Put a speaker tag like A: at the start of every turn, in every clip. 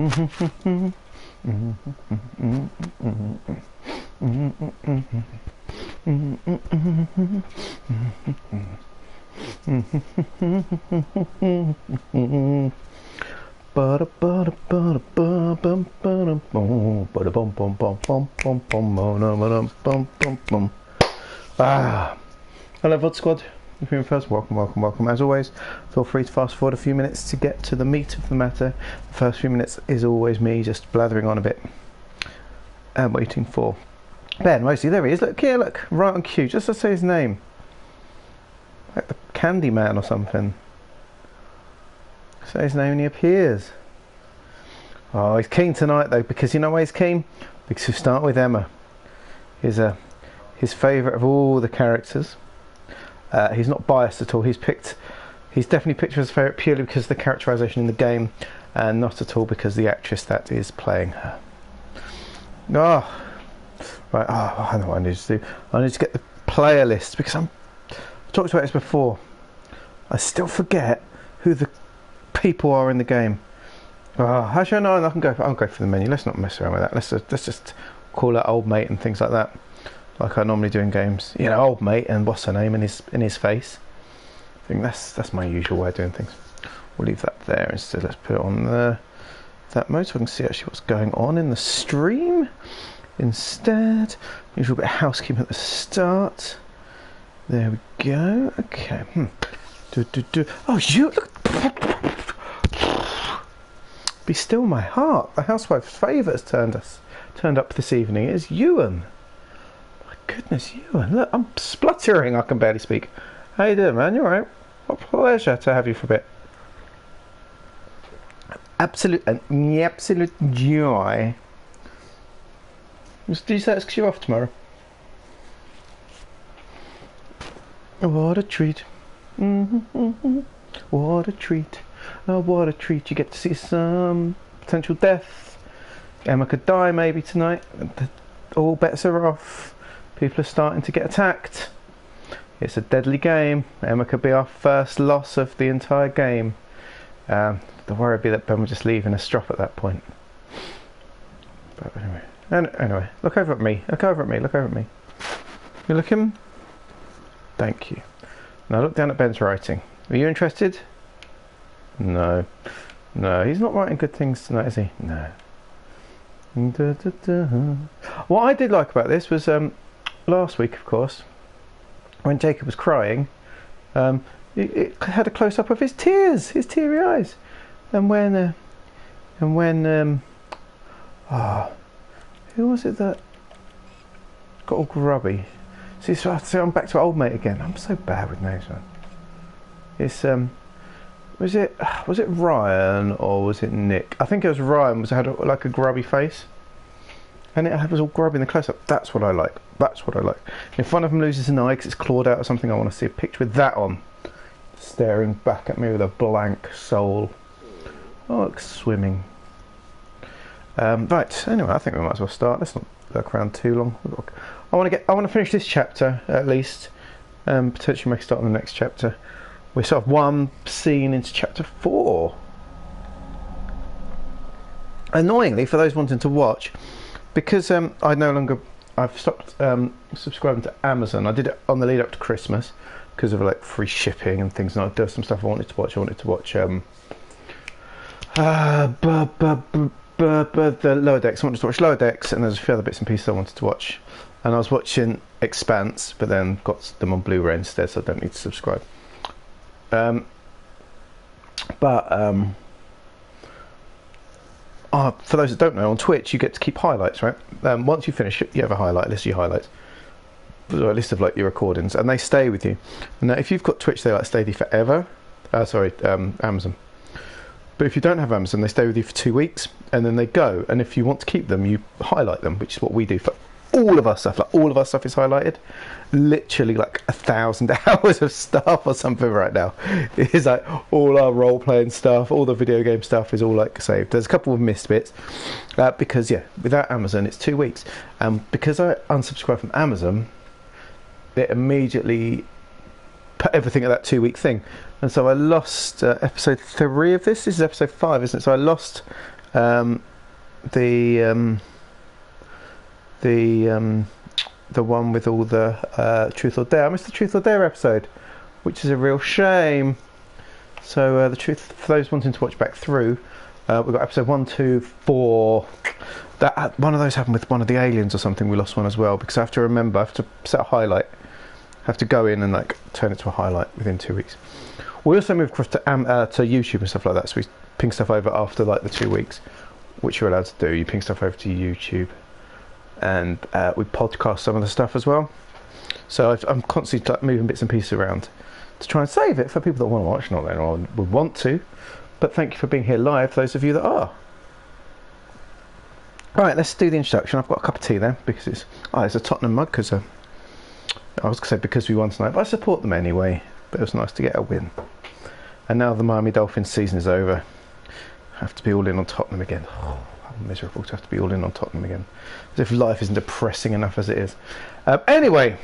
A: Hello VOD Squad, if you're in first, welcome. As always, feel free to fast forward a few minutes to get to the meat of the matter. The first few minutes is always me just blathering on a bit and waiting for Ben, mostly. There he is, look here, look, right on cue, just to say his name. Like the Candy Man or something. Say his name and he appears. Oh, he's keen tonight though, because you know why he's keen? Because we start with Emma. His favourite of all the characters. He's not biased at all. He's definitely picked her as favourite purely because of the characterisation in the game, and not at all because the actress that is playing her. Oh, right. Oh, I know what I need to do. I need to get the player list because I've talked about this before. I still forget who the people are in the game. Oh, actually, no, I'll go for the menu. Let's not mess around with that. Let's just call it old mate and things like that, like I normally do in games. You know, old mate and what's her name in his face. I think that's my usual way of doing things. We'll leave that there instead. Let's put it on that mode so I can see actually what's going on in the stream. Instead, usual bit of housekeeping at the start. There we go. Okay. Oh, you look. Be still my heart. The housewife's favourite has turned up this evening. It is Ewan. My goodness, Ewan. Look, I'm spluttering. I can barely speak. How you doing, man? You alright? What pleasure to have you for a bit. Absolute joy. Do you say it's because you're off tomorrow? What a treat. What a treat. Oh, what a treat. You get to see some potential death. Emma could die maybe tonight. All bets are off. People are starting to get attacked. It's a deadly game. Emma could be our first loss of the entire game. The worry would be that Ben would just leave in a strop at that point. But anyway, look over at me. Look over at me. You looking? Thank you. Now look down at Ben's writing. Are you interested? No, he's not writing good things tonight, is he? No. What I did like about this was last week, of course, when Jacob was crying, it had a close up of his tears, his teary eyes, and when who was it that got all grubby? See, so I'm back to old mate again. I'm so bad with names, man. It's was it Ryan or was it Nick? I think it was Ryan. Had like a grubby face, and it was all grubby in the close up. That's what I like. If one of them loses an eye because it's clawed out or something, I want to see a picture with that on, staring back at me with a blank soul. Oh, it's swimming. Right. Anyway, I think we might as well start. Let's not look around too long. I want to finish this chapter at least. Potentially make a start on the next chapter. We're sort of one scene into chapter 4. Annoyingly, for those wanting to watch, because I've stopped subscribing to Amazon. I did it on the lead up to Christmas because of like free shipping and things, and there's some stuff I wanted to watch. The Lower Decks. I wanted to watch Lower Decks, and there's a few other bits and pieces I wanted to watch. And I was watching Expanse, but then got them on Blu-ray instead, so I don't need to subscribe. For those that don't know, on Twitch you get to keep highlights, right? Once you finish it, you have a highlight list of your highlights, or a list of like your recordings, and they stay with you. And if you've got Twitch, they like stay with you forever. Amazon. But if you don't have Amazon, they stay with you for 2 weeks, and then they go. And if you want to keep them, you highlight them, which is what we do for all of our stuff. Like all of our stuff is highlighted. Literally like 1,000 hours of stuff or something right now. It is like all our role-playing stuff, all the video game stuff is all like saved. There's a couple of missed bits because without Amazon it's 2 weeks. Because I unsubscribed from Amazon, it immediately put everything at that 2 week thing, and so I lost episode 3 of this. This is episode 5, isn't it? So I lost Um, the one with all the Truth or Dare. I missed the Truth or Dare episode, which is a real shame. So the truth, for those wanting to watch back through, we've got episode 1, 2, 4. That one of those happened with one of the aliens or something. We lost one as well because I have to remember. I have to set a highlight. I have to go in and like turn it to a highlight within 2 weeks. We also moved across to YouTube and stuff like that. So we ping stuff over after like the 2 weeks, which you're allowed to do. You ping stuff over to YouTube, and we podcast some of the stuff as well. So I'm constantly like, moving bits and pieces around to try and save it for people that want to watch, not that I would want to. But thank you for being here live, those of you that are. Right, let's do the introduction. I've got a cup of tea there because it's a Tottenham mug because I was going to say because we won tonight, but I support them anyway. But it was nice to get a win. And now the Miami Dolphins season is over. I have to be all in on Tottenham again. Oh, I'm miserable to have to be all in on Tottenham again. As if life isn't depressing enough as it is. Anyway.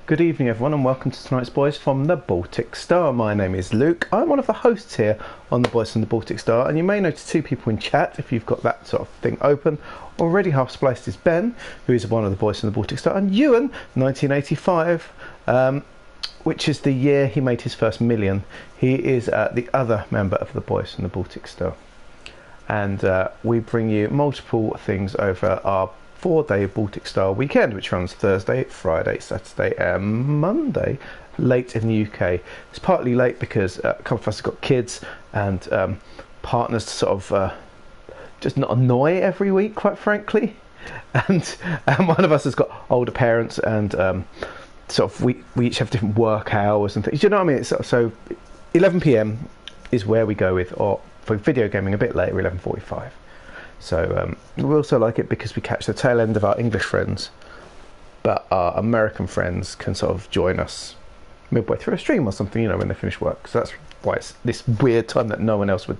A: Good evening everyone and welcome to tonight's Boys from the Baltic Star. My name is Luke. I'm one of the hosts here on the Boys from the Baltic Star, and you may notice two people in chat if you've got that sort of thing open. Already half spliced is Ben, who is one of the Boys from the Baltic Star, and Ewan, 1985, which is the year he made his first million. He is the other member of the Boys from the Baltic Star. And we bring you multiple things over our 4-day Baltic Star weekend, which runs Thursday, Friday, Saturday and Monday, late in the UK. It's partly late because a couple of us have got kids and partners to sort of just not annoy every week, quite frankly. And one of us has got older parents and sort of we each have different work hours and things. You know what I mean? It's so 11 PM is where we go with, or for video gaming a bit later, 11:45. So we also like it because we catch the tail end of our English friends, but our American friends can sort of join us midway through a stream or something, you know, when they finish work. So that's why it's this weird time that no one else would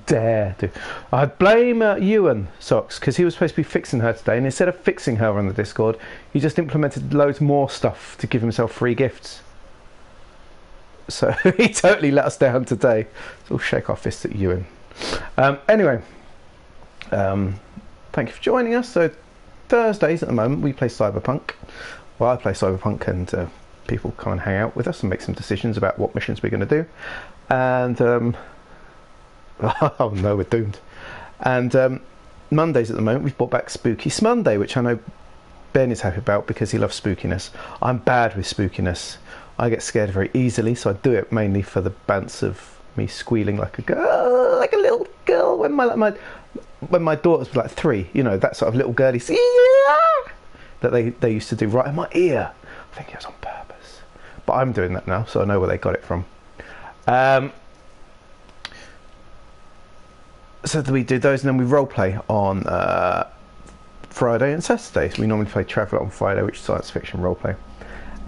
A: dare do. I blame Ewan Socks because he was supposed to be fixing her today, and instead of fixing her on the Discord, he just implemented loads more stuff to give himself free gifts. So he totally let us down today. So we'll shake our fists at Ewan. Anyway. Thank you for joining us. So Thursdays at the moment we play Cyberpunk. Well, I play Cyberpunk and people come and hang out with us and make some decisions about what missions we're going to do. And oh no, we're doomed. And Mondays at the moment we've brought back Spooky Monday, which I know Ben is happy about because he loves spookiness. I'm bad with spookiness. I get scared very easily, so I do it mainly for the bounce of me squealing like a girl, like a little girl when my daughters were like 3, you know, that sort of little girly that they used to do right in my ear. I think it was on purpose, but I'm doing that now, so I know where they got it from. So we do those, and then we role play on Friday and Saturday. So we normally play Traveller on Friday, which is science fiction role play,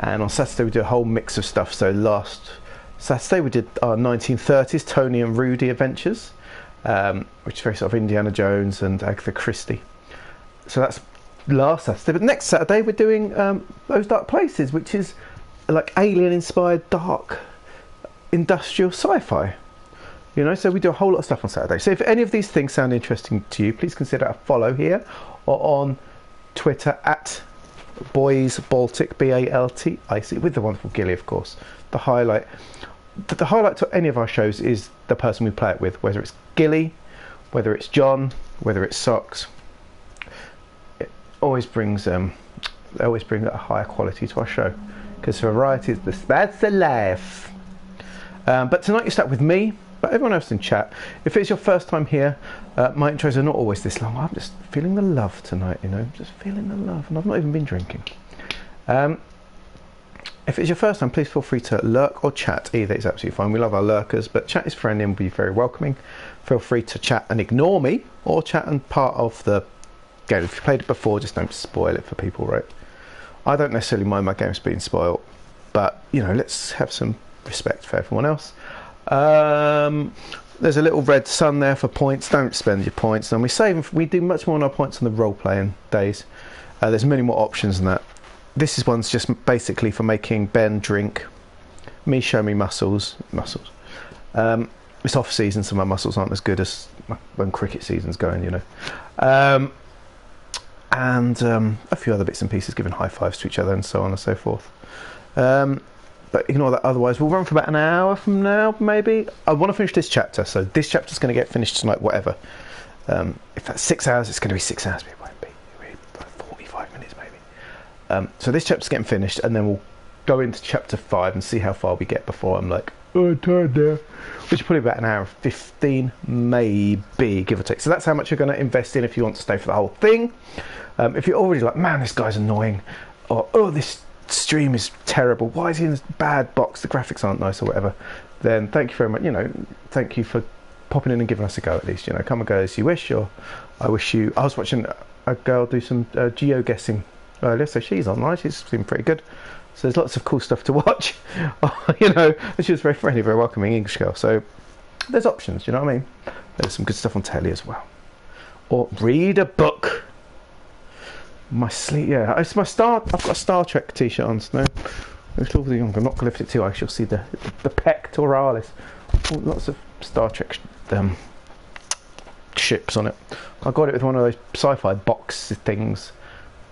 A: and on Saturday we do a whole mix of stuff. So last Saturday we did our 1930s Tony and Rudy adventures, which is very sort of Indiana Jones and Agatha Christie. So that's last Saturday. But next Saturday we're doing Those Dark Places, which is like alien-inspired dark industrial sci-fi. You know, so we do a whole lot of stuff on Saturday. So if any of these things sound interesting to you, please consider a follow here or on Twitter at Boys Baltic, BALTIC, with the wonderful Gilly, of course. The highlight to any of our shows is the person we play it with, whether it's Gilly, whether it's John, whether it's Socks. It always brings they always bring a higher quality to our show because variety is that's the life. But tonight you start with me, but everyone else in chat. If it's your first time here, my intros are not always this long. I'm just feeling the love tonight, you know, just feeling the love, and I've not even been drinking. If it's your first time, please feel free to lurk or chat. Either is absolutely fine. We love our lurkers, but chat is friendly and will be very welcoming. Feel free to chat and ignore me, or chat and part of the game. If you played it before, just don't spoil it for people, right? I don't necessarily mind my games being spoiled, but, you know, let's have some respect for everyone else. There's a little red sun there for points. Don't spend your points. And we save them. We do much more on our points on the role-playing days. There's many more options than that. This one's just basically for making Ben drink, me show me muscles, it's off season, so my muscles aren't as good as when cricket season's going, you know. And a few other bits and pieces, giving high fives to each other and so on and so forth. But ignore that, otherwise we'll run for about an hour from now, maybe. I want to finish this chapter, so this chapter's going to get finished tonight, whatever. If that's 6 hours, it's going to be 6 hours, but it won't be. It'll be 45 minutes maybe. So this chapter's getting finished, and then we'll go into chapter 5 and see how far we get before I'm like, oh, I'm tired now. Which is probably about an hour and 15, maybe, give or take. So that's how much you're going to invest in if you want to stay for the whole thing. If you're already like, man, this guy's annoying, or oh, this stream is terrible, why is he in this bad box, the graphics aren't nice, or whatever, then thank you very much, you know, thank you for popping in and giving us a go at least, you know, come and go as you wish. Or I was watching a girl do some geo-guessing earlier, so she's online, she's been pretty good, so there's lots of cool stuff to watch. You know, and she was very friendly, very welcoming English girl, so there's options, you know what I mean. There's some good stuff on telly as well, or read a book. My sleep, yeah, it's my I've got a Star Trek t-shirt on, so I'm not going to lift it too high, you'll see the pectoralis. Lots of Star Trek ships on it. I got it with one of those sci-fi box things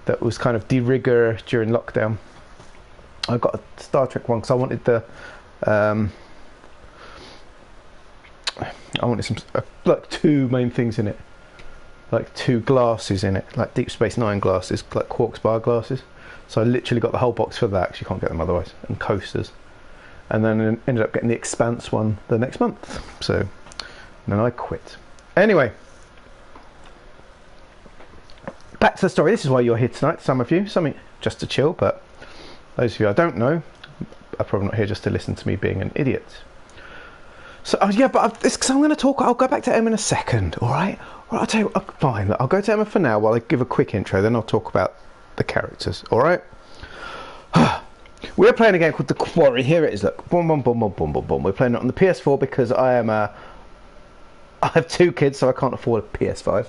A: that was kind of de rigueur during lockdown. I got a Star Trek one because I wanted the some like two main things in it, like two glasses in it, like Deep Space Nine glasses, like Quark's bar glasses. So I literally got the whole box for that because you can't get them otherwise, and coasters. And then ended up getting the Expanse one the next month. So then I quit. Anyway, back to the story. This is why you're here tonight, some of you. Some just to chill, but those of you I don't know are probably not here just to listen to me being an idiot. So, yeah, but I'm going to talk. I'll go back to Emma in a second, all right? Well, I'll tell you, fine. I'll go to Emma for now while I give a quick intro, then I'll talk about the characters, all right? We're playing a game called The Quarry. Here it is, look. Boom, boom, boom, boom, boom, boom, boom. We're playing it on the PS4 because I have 2 kids, so I can't afford a PS5.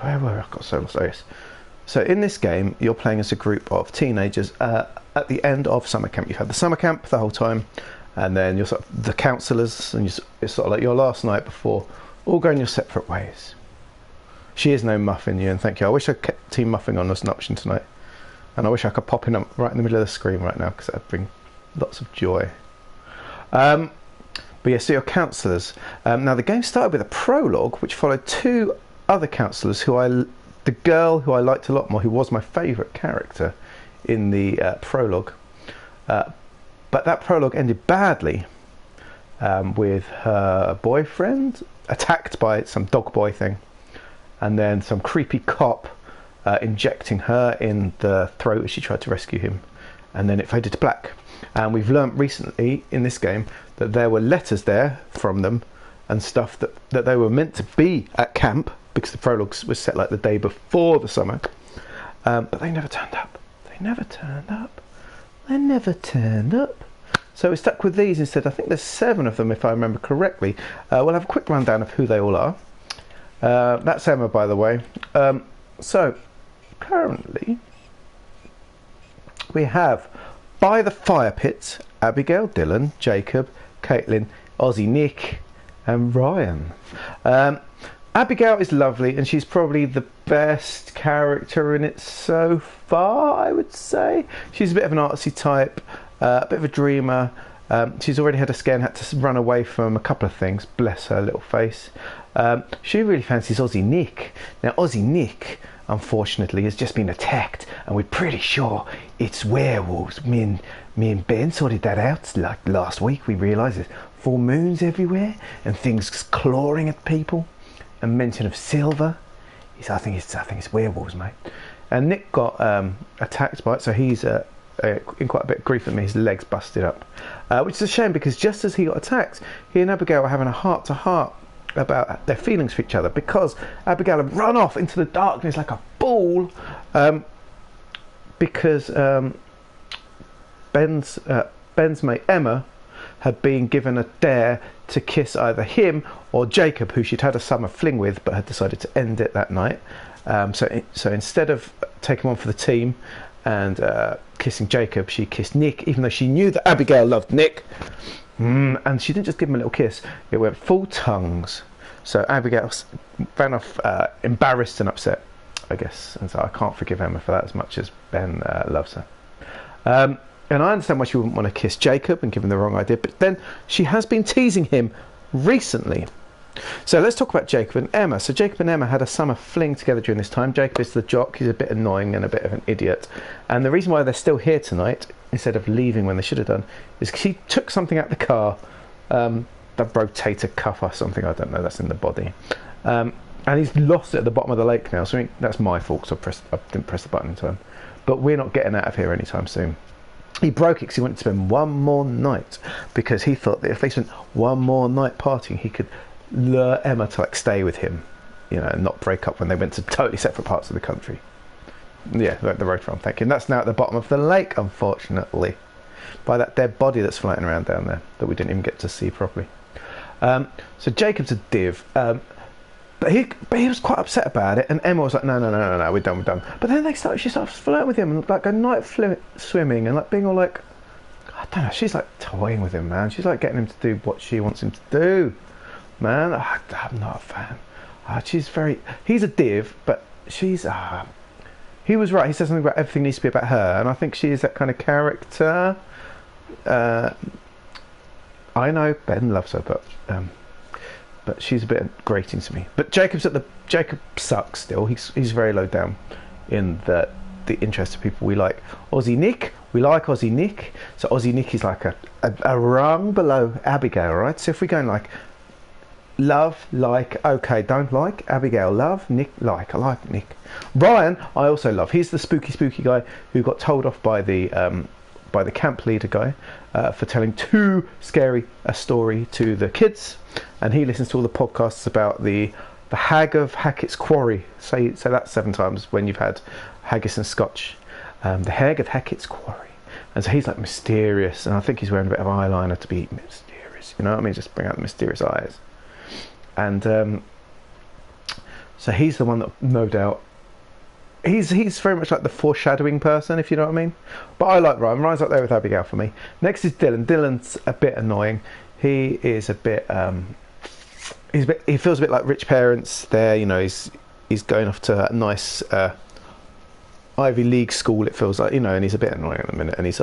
A: Where were I? Got so lost. Oh, yes. So in this game, you're playing as a group of teenagers at the end of summer camp. You've had the summer camp the whole time, and then you're sort of the counsellors, and it's sort of like your last night before all going your separate ways. She is no Muffin, you, and thank you. I wish I kept Team Muffin on as an option tonight, and I wish I could pop in right in the middle of the screen right now because that'd bring lots of joy. But yeah, so your counsellors. Now the game started with a prologue, which followed 2 other counsellors the girl who I liked a lot more, who was my favourite character in the prologue, but that prologue ended badly with her boyfriend attacked by some dog boy thing, and then some creepy cop injecting her in the throat as she tried to rescue him, and then it faded to black. And we've learnt recently in this game that there were letters there from them and stuff that they were meant to be at camp, because the prologue was set like the day before the summer, but they never turned up. So we're stuck with these instead. I think there's 7 of them if I remember correctly. We'll have a quick rundown of who they all are. That's Emma, by the way. So currently we have by the fire pit Abigail, Dylan, Jacob, Caitlin, Ozzy, Nick and Ryan. Abigail is lovely, and she's probably the best character in it so far, I would say. She's a bit of an artsy type, a bit of a dreamer. She's already had a scare and had to run away from a couple of things, bless her little face. She really fancies Ozzy Nick. Now, Ozzy Nick, unfortunately, has just been attacked, and we're pretty sure it's werewolves. Me and Ben sorted that out like last week. We realised there's full moons everywhere and things clawing at people. And mention of silver. I think it's werewolves, mate. And Nick got attacked by it, so he's in quite a bit of grief at me. His legs busted up, which is a shame because just as he got attacked, he and Abigail were having a heart-to-heart about their feelings for each other, because Abigail had run off into the darkness like a fool, because Ben's mate Emma had been given a dare to kiss either him or Jacob, who she'd had a summer fling with but had decided to end it that night. So instead of taking him on for the team and kissing Jacob, she kissed Nick, even though she knew that Abigail loved Nick. And she didn't just give him a little kiss, it went full tongues. So Abigail ran off embarrassed and upset, I guess. And so I can't forgive Emma for that as much as Ben loves her. And I understand why she wouldn't want to kiss Jacob and give him the wrong idea, but then she has been teasing him recently. So let's talk about Jacob and Emma. So Jacob and Emma had a summer fling together during this time. Jacob is the jock, he's a bit annoying and a bit of an idiot. And the reason why they're still here tonight, instead of leaving when they should have done, is because he took something out of the car, the rotator cuff or something, I don't know, that's in the body. And he's lost it at the bottom of the lake now, so that's my fault, so I didn't press the button in time. But we're not getting out of here anytime soon. He broke it because he wanted to spend one more night, because he thought that if they spent one more night partying, he could lure Emma to stay with him, and not break up when they went to totally separate parts of the country. Yeah, like the rotor I'm thinking. That's now at the bottom of the lake, unfortunately, by that dead body that's floating around down there that we didn't even get to see properly. So Jacob's a div. But he was quite upset about it, and Emma was like, no, we're done. But then she started flirting with him and go night swimming and being all like, I don't know, she's toying with him, man. She's getting him to do what she wants him to do, man. I'm not a fan. He's a div, but she's, he was right. He said something about everything needs to be about her, and I think she is that kind of character. I know Ben loves her, but she's a bit grating to me. But Jacob sucks still. He's very low down in the interest of people we like. Aussie Nick, we like Aussie Nick. So Aussie Nick is a rung below Abigail, right? So if we're going love, okay, don't like, Abigail, love, Nick, I like Nick. Brian, I also love. He's the spooky guy who got told off by the camp leader guy for telling too scary a story to the kids, and he listens to all the podcasts about the hag of Hackett's Quarry. Say that 7 times when you've had haggis and scotch. The hag of Hackett's Quarry. And so he's mysterious, and I think he's wearing a bit of eyeliner to be mysterious, you know what I mean, just bring out the mysterious eyes. And so he's the one that, no doubt, he's very much the foreshadowing person, if you know what I mean. But I like Ryan. Ryan's up there with Abigail for me. Next is Dylan. Dylan's a bit annoying. He is a bit he feels a bit like rich parents there, he's going off to a nice Ivy League school, it feels like, and he's a bit annoying at the minute, and he's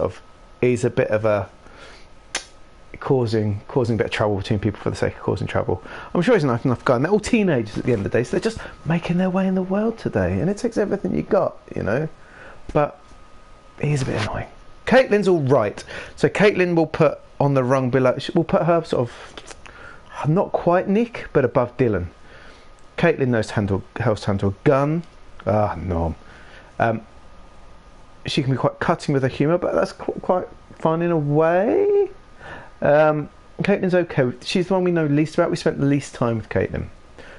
A: a bit of a causing a bit of trouble between people for the sake of causing trouble. I'm sure he's a nice enough guy, and they're all teenagers at the end of the day, so they're just making their way in the world today, and it takes everything you got, but he's a bit annoying. Caitlin's all right, so Caitlin will put on the rung below, we'll put her sort of not quite Nick, but above Dylan. Caitlin knows how to handle a gun. No. She can be quite cutting with her humour, but that's quite fun in a way. Caitlin's okay. She's the one we know least about. We spent the least time with Caitlin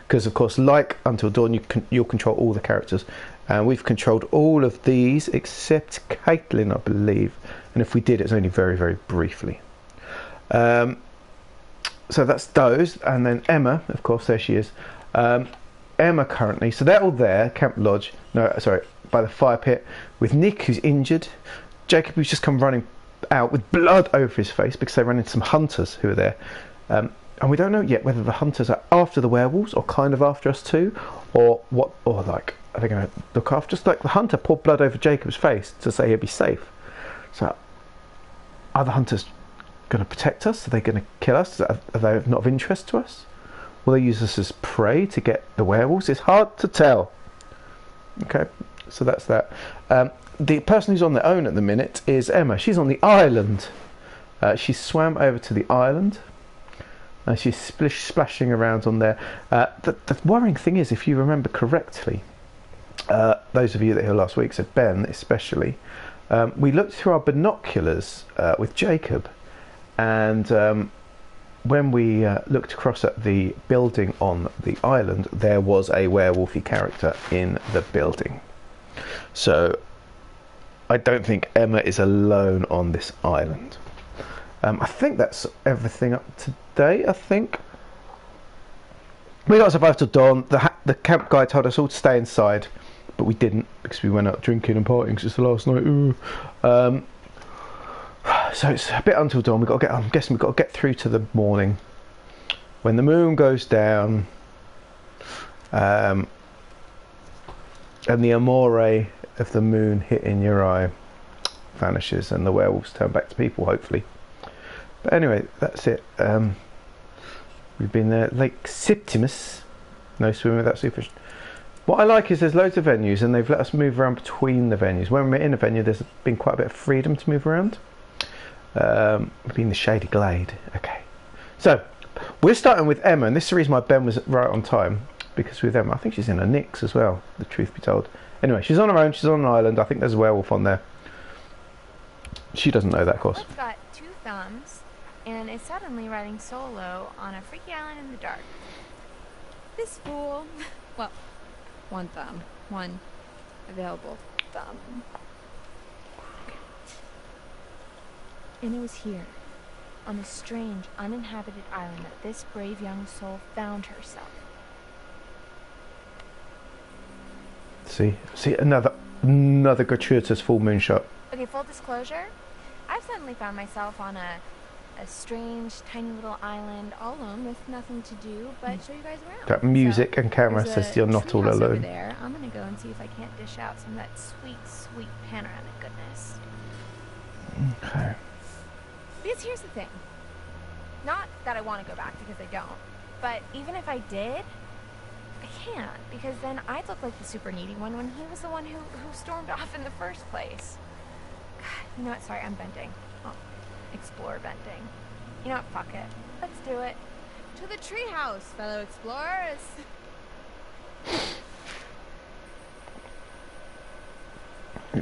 A: because, of course, like Until Dawn, you'll control all the characters, and we've controlled all of these except Caitlin, I believe. And if we did, it's only very, very briefly. So that's those, and then Emma, of course, there she is. Emma currently, so they're all there, Camp Lodge. No, sorry, by the fire pit with Nick, who's injured. Jacob, who's just come running out with blood over his face because they ran into some hunters who are there, and we don't know yet whether the hunters are after the werewolves or kind of after us too, or what, or are they going to look after, just like the hunter poured blood over Jacob's face to say he'd be safe. So are the hunters going to protect us? Are they going to kill us? Are they not of interest to us? Will they use us as prey to get the werewolves? It's hard to tell. Okay, so that's that. The person who's on their own at the minute is Emma. She's on the island. She swam over to the island. She's splashing around on there. The worrying thing is, if you remember correctly, those of you that were here last week, so Ben especially, we looked through our binoculars with Jacob, and when we looked across at the building on the island, there was a werewolfy character in the building. So I don't think Emma is alone on this island. I think that's everything up to date. I think we got survived till dawn. The camp guy told us all to stay inside, but we didn't because we went out drinking and partying. 'Cause it's the last night. So it's a bit until dawn. I'm guessing we've got to get through to the morning when the moon goes down, and the amore of the moon hitting your eye vanishes, and the werewolves turn back to people, hopefully. But anyway, that's it. We've been there. Lake Septimus. No swimming without supervision. What I like is there's loads of venues, and they've let us move around between the venues. When we're in a venue, there's been quite a bit of freedom to move around. We've been in the shady glade. Okay. So, we're starting with Emma, and this is the reason why Ben was right on time. Because with Emma, I think she's in her nicks as well, the truth be told. Anyway, she's on her own, she's on an island. I think there's a werewolf on there. She doesn't know that, of course.
B: I've got 2 thumbs, and is suddenly riding solo on a freaky island in the dark. This fool... well, 1 thumb. 1 available thumb. Okay. And it was here, on a strange, uninhabited island, that this brave young soul found herself.
A: See, another gratuitous full moon shot.
B: Okay, full disclosure, I've suddenly found myself on a strange, tiny little island, all alone with nothing to do but show you guys around.
A: That music and camera says you're not all alone.
B: Over there. I'm gonna go and see if I can't dish out some of that sweet, sweet panoramic goodness.
A: Okay.
B: Because here's the thing. Not that I want to go back, because I don't. But even if I did, I can't, because then I'd look like the super needy one when he was the one who stormed off in the first place. God, you know what? Sorry, I'm venting. Oh, explore venting. You know what? Fuck it. Let's do it. To the treehouse, fellow explorers.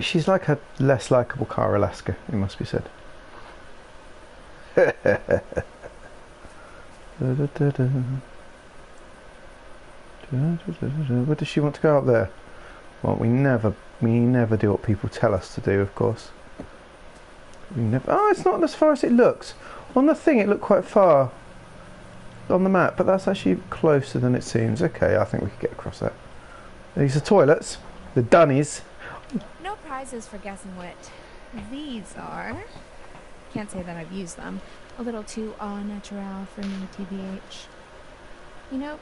A: She's like a less likable Cara Alaska, it must be said. Where does she want to go up there? Well, we never do what people tell us to do, of course. We never. Oh, it's not as far as it looks. On the thing, it looked quite far on the map, but that's actually closer than it seems. Okay, I think we could get across that. These are toilets, the dunnies.
B: No prizes for guessing what these are. Can't say that I've used them. A little too au naturel for me, TBH. You know,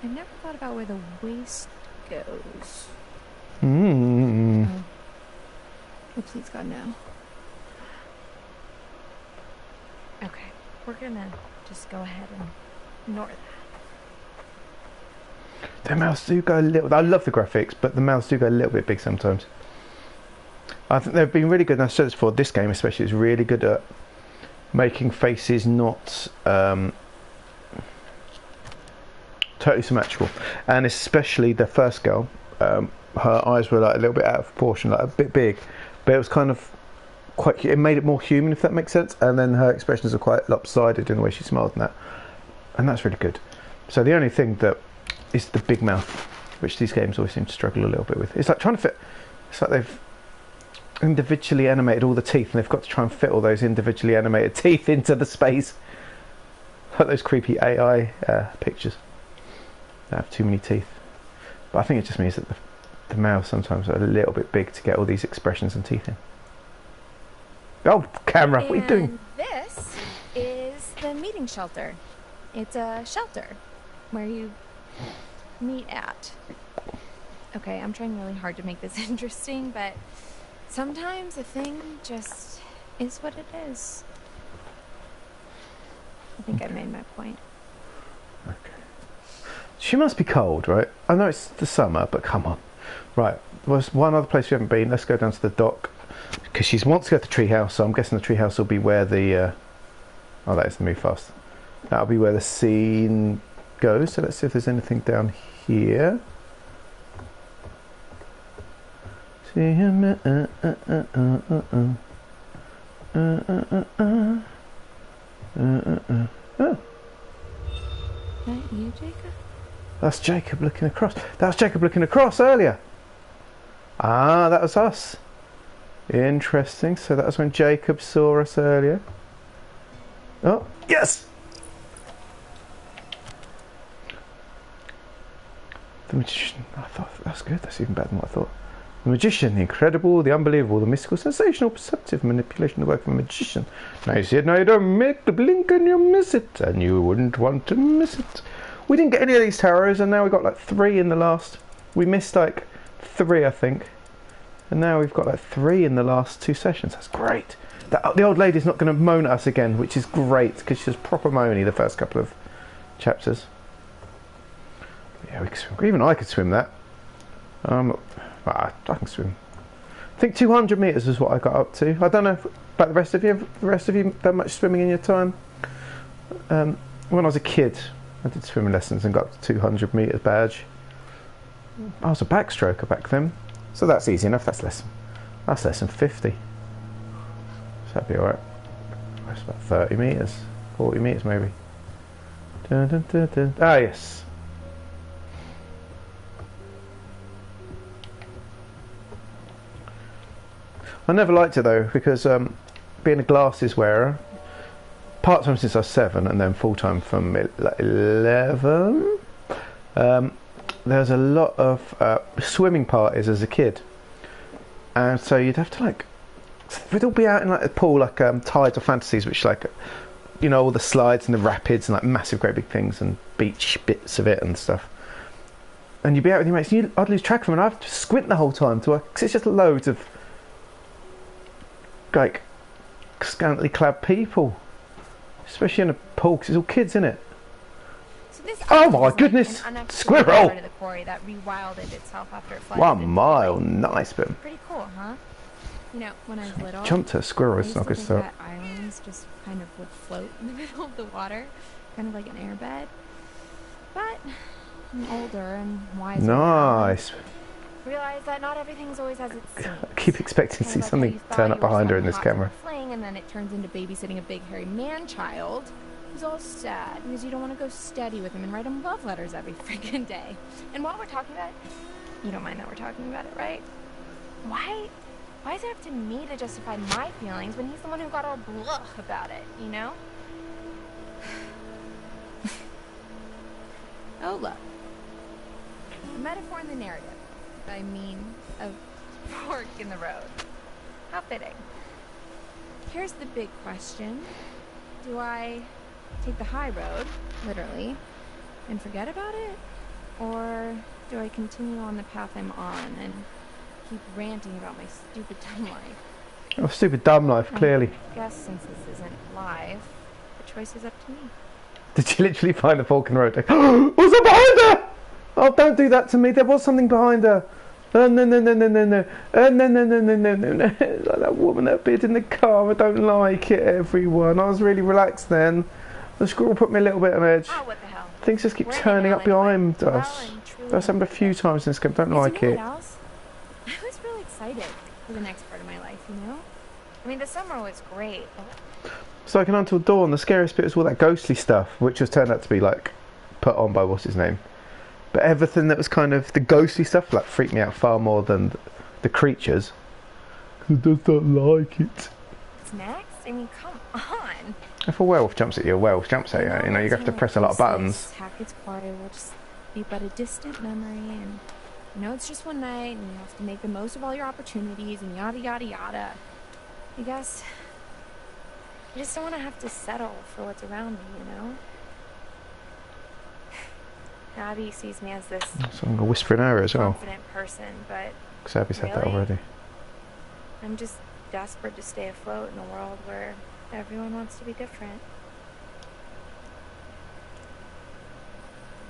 B: I've never thought about where the waste goes. Oh, please God, no. Okay, we're gonna just go ahead and ignore that.
A: The mouths do go a little... I love the graphics, but the mouths do go a little bit big sometimes. I think they've been really good, and I've said this before, this game especially is really good at making faces not totally symmetrical. And especially the first girl, her eyes were like a little bit out of proportion, like a bit big, but it was kind of quite... It made it more human, if that makes sense. And then her expressions are quite lopsided in the way she smiled and that. And that's really good. So the only thing that is the big mouth, which these games always seem to struggle a little bit with. It's like trying to fit... It's like they've individually animated all the teeth, and they've got to try and fit all those individually animated teeth into the space. Like those creepy AI pictures that have too many teeth. But I think it just means that the mouths sometimes are a little bit big to get all these expressions and teeth in. Oh, camera, what are you doing?
B: This is the meeting shelter. It's a shelter where you meet at. Okay, I'm trying really hard to make this interesting, but sometimes a thing just is what it is. I think I made my point.
A: Okay. She must be cold, right? I know it's the summer, but come on. Right, there's one other place we haven't been. Let's go down to the dock. Because she wants to go to the treehouse, so I'm guessing the treehouse will be where the... oh, that is the move fast. That'll be where the scene goes. So let's see if there's anything down here. See him. Oh.
B: Is that you, Jacob?
A: That's Jacob looking across. That was Jacob looking across earlier. Ah, that was us. Interesting. So that was when Jacob saw us earlier. Oh, yes! The Magician. I thought that's good. That's even better than what I thought. The Magician, the incredible, the unbelievable, the mystical, sensational, perceptive manipulation of the work of a magician. Now you see it, now you don't make the blink and you miss it, and you wouldn't want to miss it. We didn't get any of these tarots, and now we got like 3 in the last. We missed like 3, I think, and now we've got like 3 in the last 2 sessions. That's great. The old lady's not going to moan at us again, which is great because she was proper moany the first couple of chapters. Yeah, we can swim. Even I could swim that. I can swim. I think 200 metres is what I got up to. I don't know about the rest of you. Have the rest of you done much swimming in your time? When I was a kid, I did swimming lessons and got up to 200 metres badge. I was a backstroker back then, so that's easy enough. That's less than 50. So that'd be alright. That's about 30 metres, 40 metres maybe. Dun, dun, dun, dun. Ah, yes. I never liked it though, because being a glasses wearer, part-time since I was 7 and then full-time from 11, there's a lot of swimming parties as a kid, and so you'd have to like, we'd all be out in like a pool, like Tides or Fantasies, which like, you know, all the slides and the rapids and like massive great big things and beach bits of it and stuff, and you'd be out with your mates and I'd lose track of them and I'd have to squint the whole time to, because it's just loads of like scantily clad people, especially in a pool because it's all kids in it.
B: So this
A: oh my goodness! Squirrel!
B: Part of the quarry that rewilded itself after it flooded.
A: 1 mile, nice bit.
B: Pretty cool, huh? You know, when I was little,
A: Jumped at a squirrel. It's not good stuff.
B: That islands just kind of would float in the middle of the water, kind of like an airbed. But I'm older and wiser.
A: Nice.
B: Realize that not everything's always as it seems.
A: I keep expecting to see something turn up behind her in this camera.
B: Fling, and then it turns into babysitting a big hairy man-child who's all sad because you don't want to go steady with him and write him love letters every freaking day. And while we're talking about it, you don't mind that we're talking about it, right? Why does it have to me to justify my feelings when he's the one who got all blah about it, you know? Oh, look. The metaphor in the narrative. I mean, a fork in the road. How fitting. Here's the big question. Do I take the high road, literally, and forget about it? Or do I continue on the path I'm on and keep ranting about my stupid dumb life?
A: Oh, stupid dumb life, clearly.
B: I guess since this isn't live, the choice is up to me.
A: Did you literally find the fork in the road? What's that behind her? Oh, don't do that to me. There was something behind her. No. No. Like that woman that appeared in the car. I don't like it, everyone. I was really relaxed then. The squirrel put me a little bit on edge.
B: Oh, what the hell?
A: Things just keep turning up behind us. That's happened a few times in this game. Don't like it.
B: I was really excited for the next part of my life, you know? I mean, the summer was great.
A: It's like an Until Dawn. The scariest bit was all that ghostly stuff, which was turned out to be like put on by what's his name. But everything that was kind of the ghostly stuff like freaked me out far more than the creatures. Because I just don't like it.
B: What's next? I mean, come on.
A: If a werewolf jumps at you, a werewolf jumps at you. You know, you have to press a lot of buttons.
B: Hackett's Quarry will just be but a distant memory, and you know it's just one night, and you have to make the most of all your opportunities, and yada yada yada. I guess I just don't want to have to settle for what's around me, you know? Abby sees me as this
A: So I'm going to whisper in her as well.
B: confident person, but
A: Because Abby said that
B: really?
A: already.
B: I'm just desperate to stay afloat in a world where everyone wants to be different.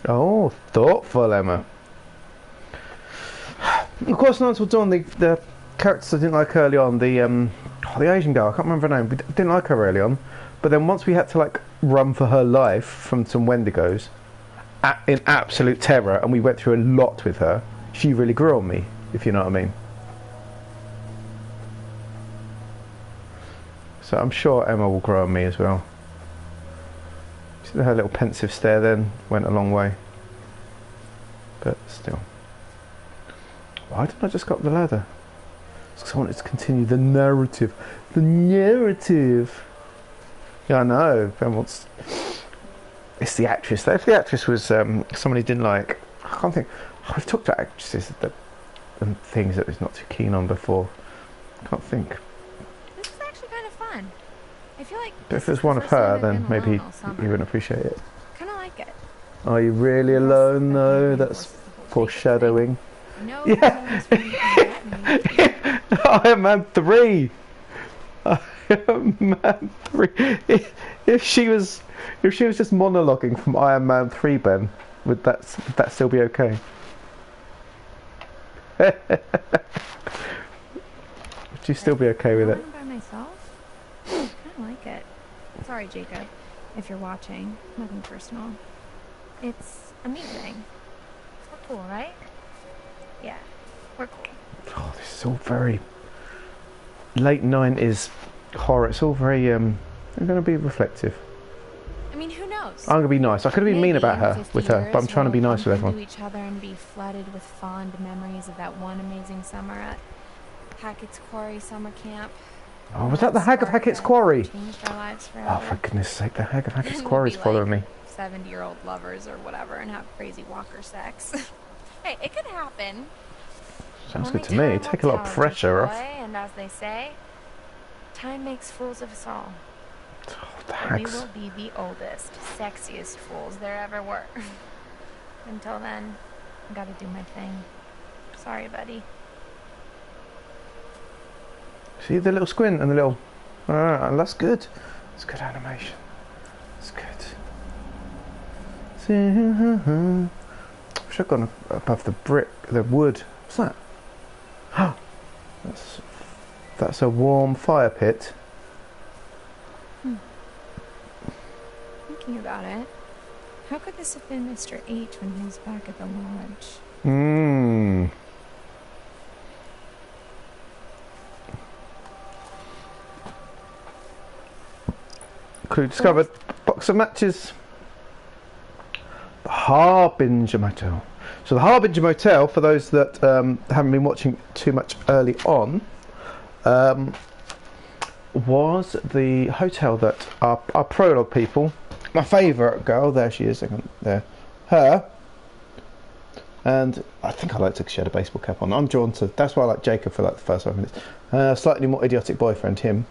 A: Oh, thoughtful, Emma. Of course, not until Dawn, the characters I didn't like early on, the Asian girl, I can't remember her name, we didn't like her early on, but then once we had to like run for her life from some Wendigos, in absolute terror, and we went through a lot with her, she really grew on me, if you know what I mean. So I'm sure Emma will grow on me as well. See, her little pensive stare then went a long way. But still. Why didn't I just go up the ladder? It's because I wanted to continue the narrative. The narrative! Yeah, I know. Ben wants. It's the actress. If the actress was someone he didn't like, I can't think. I've talked to actresses and things that he's not too keen on before. I can't think.
B: This is actually kind of fun. I feel like.
A: But if it was one of her, then maybe he wouldn't appreciate it.
B: Kind of like it.
A: Are you really alone though? That's foreshadowing.
B: No.
A: Yeah. Iron Man 3. Iron Man 3. If she was just monologuing from Iron Man 3, Ben, would that still be okay? Would you still be okay with it?
B: By myself? I kind of like it. Sorry, Jacob, if you're watching. Nothing personal. It's a me thing. We're cool, right? Yeah, we're cool.
A: Oh, this is all very late 90s horror. It's all very I'm going to be reflective.
B: I mean, who knows?
A: I'm going to be nice. I could have been mean about her with her, but I'm trying to be nice with everyone.
B: To each other and be flooded with fond memories of that one amazing summer at Hackett's Quarry summer camp.
A: Oh, was that the Hag of Hackett's Quarry?
B: Changed our lives forever.
A: Oh, for goodness sake, the Hag of Hackett's Quarry is following me.
B: 70-year-old lovers or whatever and have crazy walker sex. Hey, it could happen.
A: Sounds good to me. Take a lot of pressure off.
B: And as they say, time makes fools of us all.
A: Oh, the
B: We
A: hags.
B: will be the oldest, sexiest fools there ever were. Until then, I gotta do my thing. Sorry, buddy.
A: See the little squint and the little. That's good. It's good animation. It's good. I wish I'd gone above the wood. What's that? That's a warm fire pit.
B: Thinking about it, how could this have been Mr. H when he was back at the lodge?
A: Clue discovered. Box of matches. The Harbinger Motel. So the Harbinger Motel, for those that haven't been watching too much early on, was the hotel that our prologue people, my favourite girl, there she is, there, her, and I think I like to she had a baseball cap on. I'm drawn to, that's why I like Jacob for like the first 5 minutes. Slightly more idiotic boyfriend, him.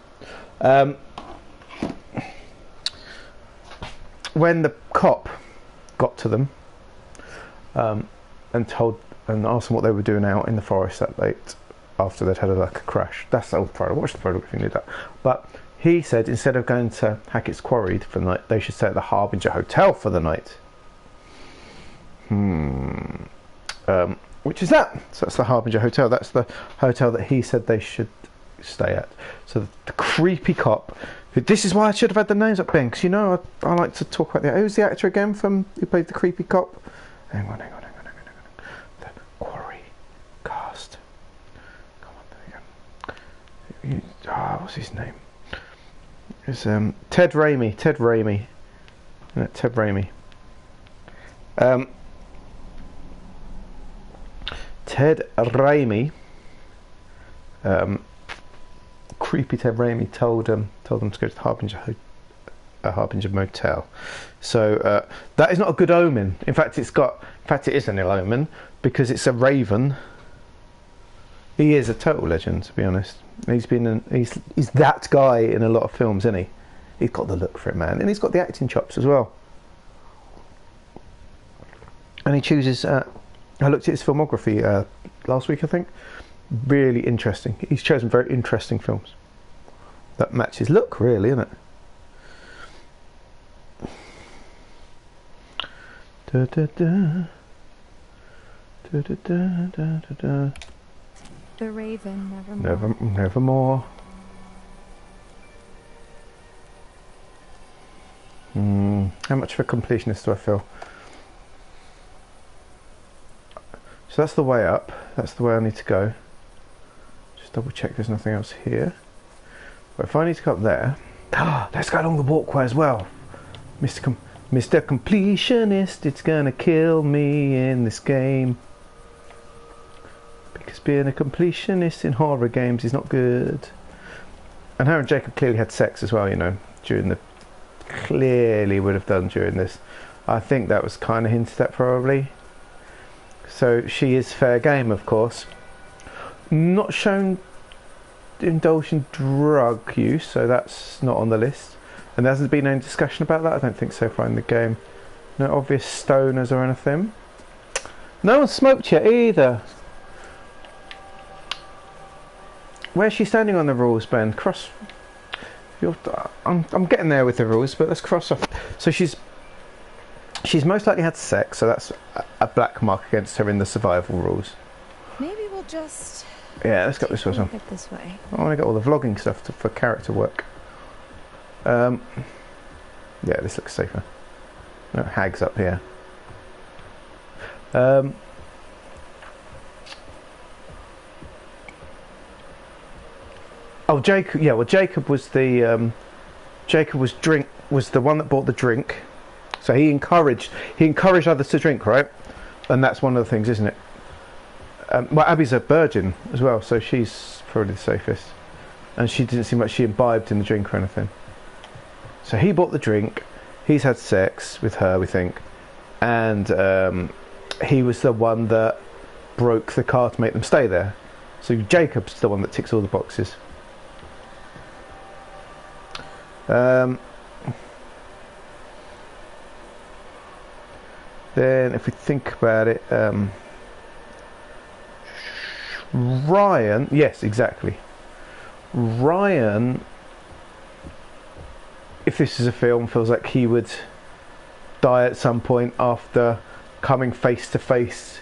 A: When the cop got to them and asked them what they were doing out in the forest that late after they'd had a crash. That's the old prologue. Watch the prologue if you need that. But he said instead of going to Hackett's Quarry for the night, they should stay at the Harbinger Hotel for the night. Which is that? So that's the Harbinger Hotel. That's the hotel that he said they should stay at. So the creepy cop. This is why I should have had the names up, Ben, because you know I like to talk about who's the actor again from who played the creepy cop? Hang on. The Quarry cast. Come on, there we go. What's his name? It's Ted Raimi. Ted Raimi. Ted Raimi. Ted Raimi. Creepy Ted Raimi told them to go to the Harbinger Motel. So that is not a good omen. In fact, it is an ill omen because it's a raven. He is a total legend, to be honest. He's that guy in a lot of films, isn't he? He's got the look for it, man, and he's got the acting chops as well. And he chooses. I looked at his filmography last week, I think. Really interesting. He's chosen very interesting films that match his look, really, isn't it? Da, da, da. Da, da, da, da, da, da.
B: The Raven, nevermore.
A: Nevermore. How much of a completionist do I feel? So that's the way up. That's the way I need to go. Just double check there's nothing else here. But if I need to go up there, let's go along the walkway as well. Mr. Completionist, it's gonna kill me in this game. Because being a completionist in horror games is not good. And her and Jacob clearly had sex as well, you know, during the clearly would have done during this. I think that was kind of hinted at probably. So she is fair game, of course. Not shown indulge in drug use, so that's not on the list. And there hasn't been any discussion about that, I don't think, so far in the game. No obvious stoners or anything. No one smoked yet either. Where's she standing on the rules, Ben? Cross. I'm getting there with the rules, but let's cross off. So she's most likely had sex, so that's a black mark against her in the survival rules.
B: Maybe we'll just...
A: Yeah, let's get this one.
B: This way.
A: I want to get all the vlogging stuff for character work. Yeah, this looks safer. No hags up here. Oh, Jacob. Yeah, well, Jacob was the was the one that bought the drink. So he encouraged others to drink, right? And that's one of the things, isn't it? Well, Abby's a virgin as well, so she's probably the safest. And she didn't seem like she imbibed in the drink or anything. So he bought the drink. He's had sex with her, we think, and he was the one that broke the car to make them stay there. So Jacob's the one that ticks all the boxes. Then, if we think about it, Ryan, yes, exactly. Ryan, if this is a film, feels like he would die at some point after coming face to face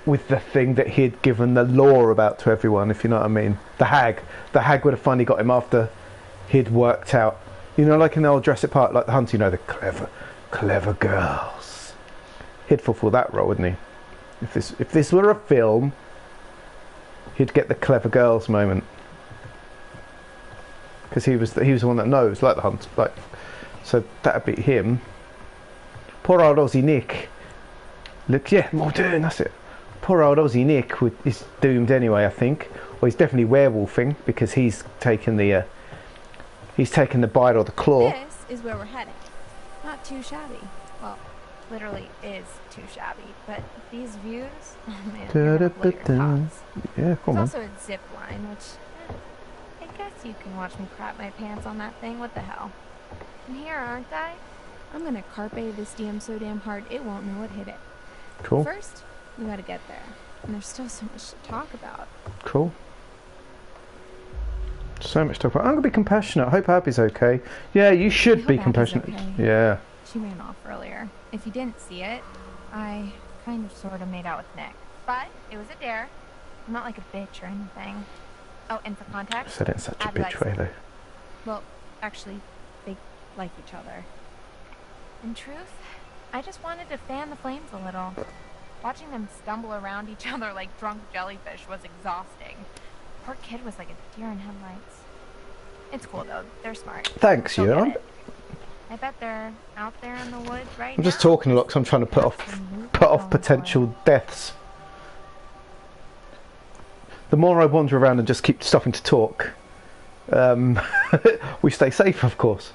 A: with the thing that he'd given the lore about to everyone, if you know what I mean. The hag would have finally got him after he'd worked out, you know, like in the old Jurassic Park, like the hunter, you know, the clever girls. He'd fulfill that role, wouldn't he? If this were a film, he'd get the clever girls moment, because he was the one that knows, like the hunter, like, so that'd be him. Poor old Aussie Nick. Look, yeah, Muldoon, that's it. Poor old Aussie Nick is doomed anyway, I think. Or he's definitely werewolfing, because he's taken the bite or the claw.
B: This is where we're heading. Not too shabby. Well, literally is too shabby. But these views, man, you're gonna blow your tops.
A: Yeah, come on.
B: There's also a zip line, which I guess you can watch me crap my pants on that thing. What the hell? And here, aren't I? I'm gonna carpe this DM so damn hard it won't know what hit it.
A: Cool.
B: First, we gotta get there. And there's still so much to talk about.
A: Cool. So much to talk about. I'm going to be compassionate. I hope Abby's okay. Yeah, you should be compassionate. Okay. Yeah.
B: She ran off earlier. If you didn't see it, I kind of sort of made out with Nick. But it was a dare. I'm not like a bitch or anything. Oh, and for context,
A: said it in such a bitch way, though.
B: Well, actually, they like each other. In truth, I just wanted to fan the flames a little. Watching them stumble around each other like drunk jellyfish was exhausting. Poor kid was like a deer in headlights. It's cool though. They're smart.
A: Thanks, you.
B: I bet they're out there in the woods right now.
A: I'm just talking a lot because I'm trying to put off potential deaths. The more I wander around and just keep stopping to talk, we stay safe, of course.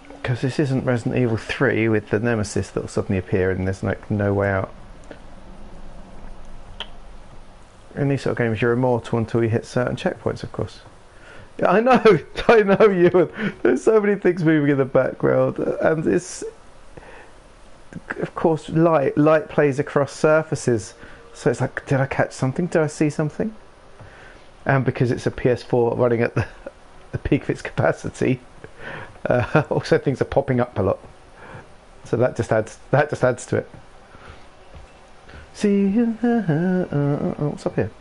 A: Because this isn't Resident Evil 3 with the nemesis that'll suddenly appear and there's like no way out. In these sort of games, you're immortal until you hit certain checkpoints, of course. Yeah, I know you. There's so many things moving in the background, and it's, of course, light plays across surfaces. So it's like, did I catch something? Did I see something? And because it's a PS4 running at the peak of its capacity, also things are popping up a lot. So that just adds to it. See, what's up here?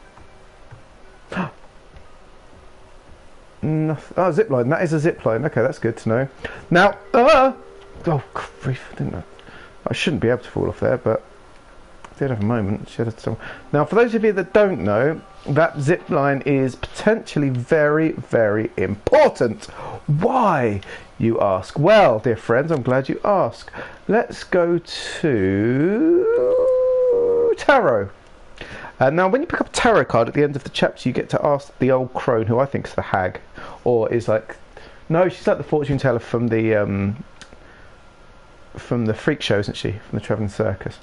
A: Nothing. Oh, zip line. That is a zip line. Okay, that's good to know. Now, oh grief! Didn't I? I shouldn't be able to fall off there, but I did have a moment. Now, for those of you that don't know, that zip line is potentially very, very important. Why, you ask? Well, dear friends, I'm glad you asked. Let's go to tarot. Now, when you pick up a tarot card at the end of the chapter, you get to ask the old crone, who I think is the hag, or is like No, she's like the fortune teller from the freak show, isn't she? From the travelling circus.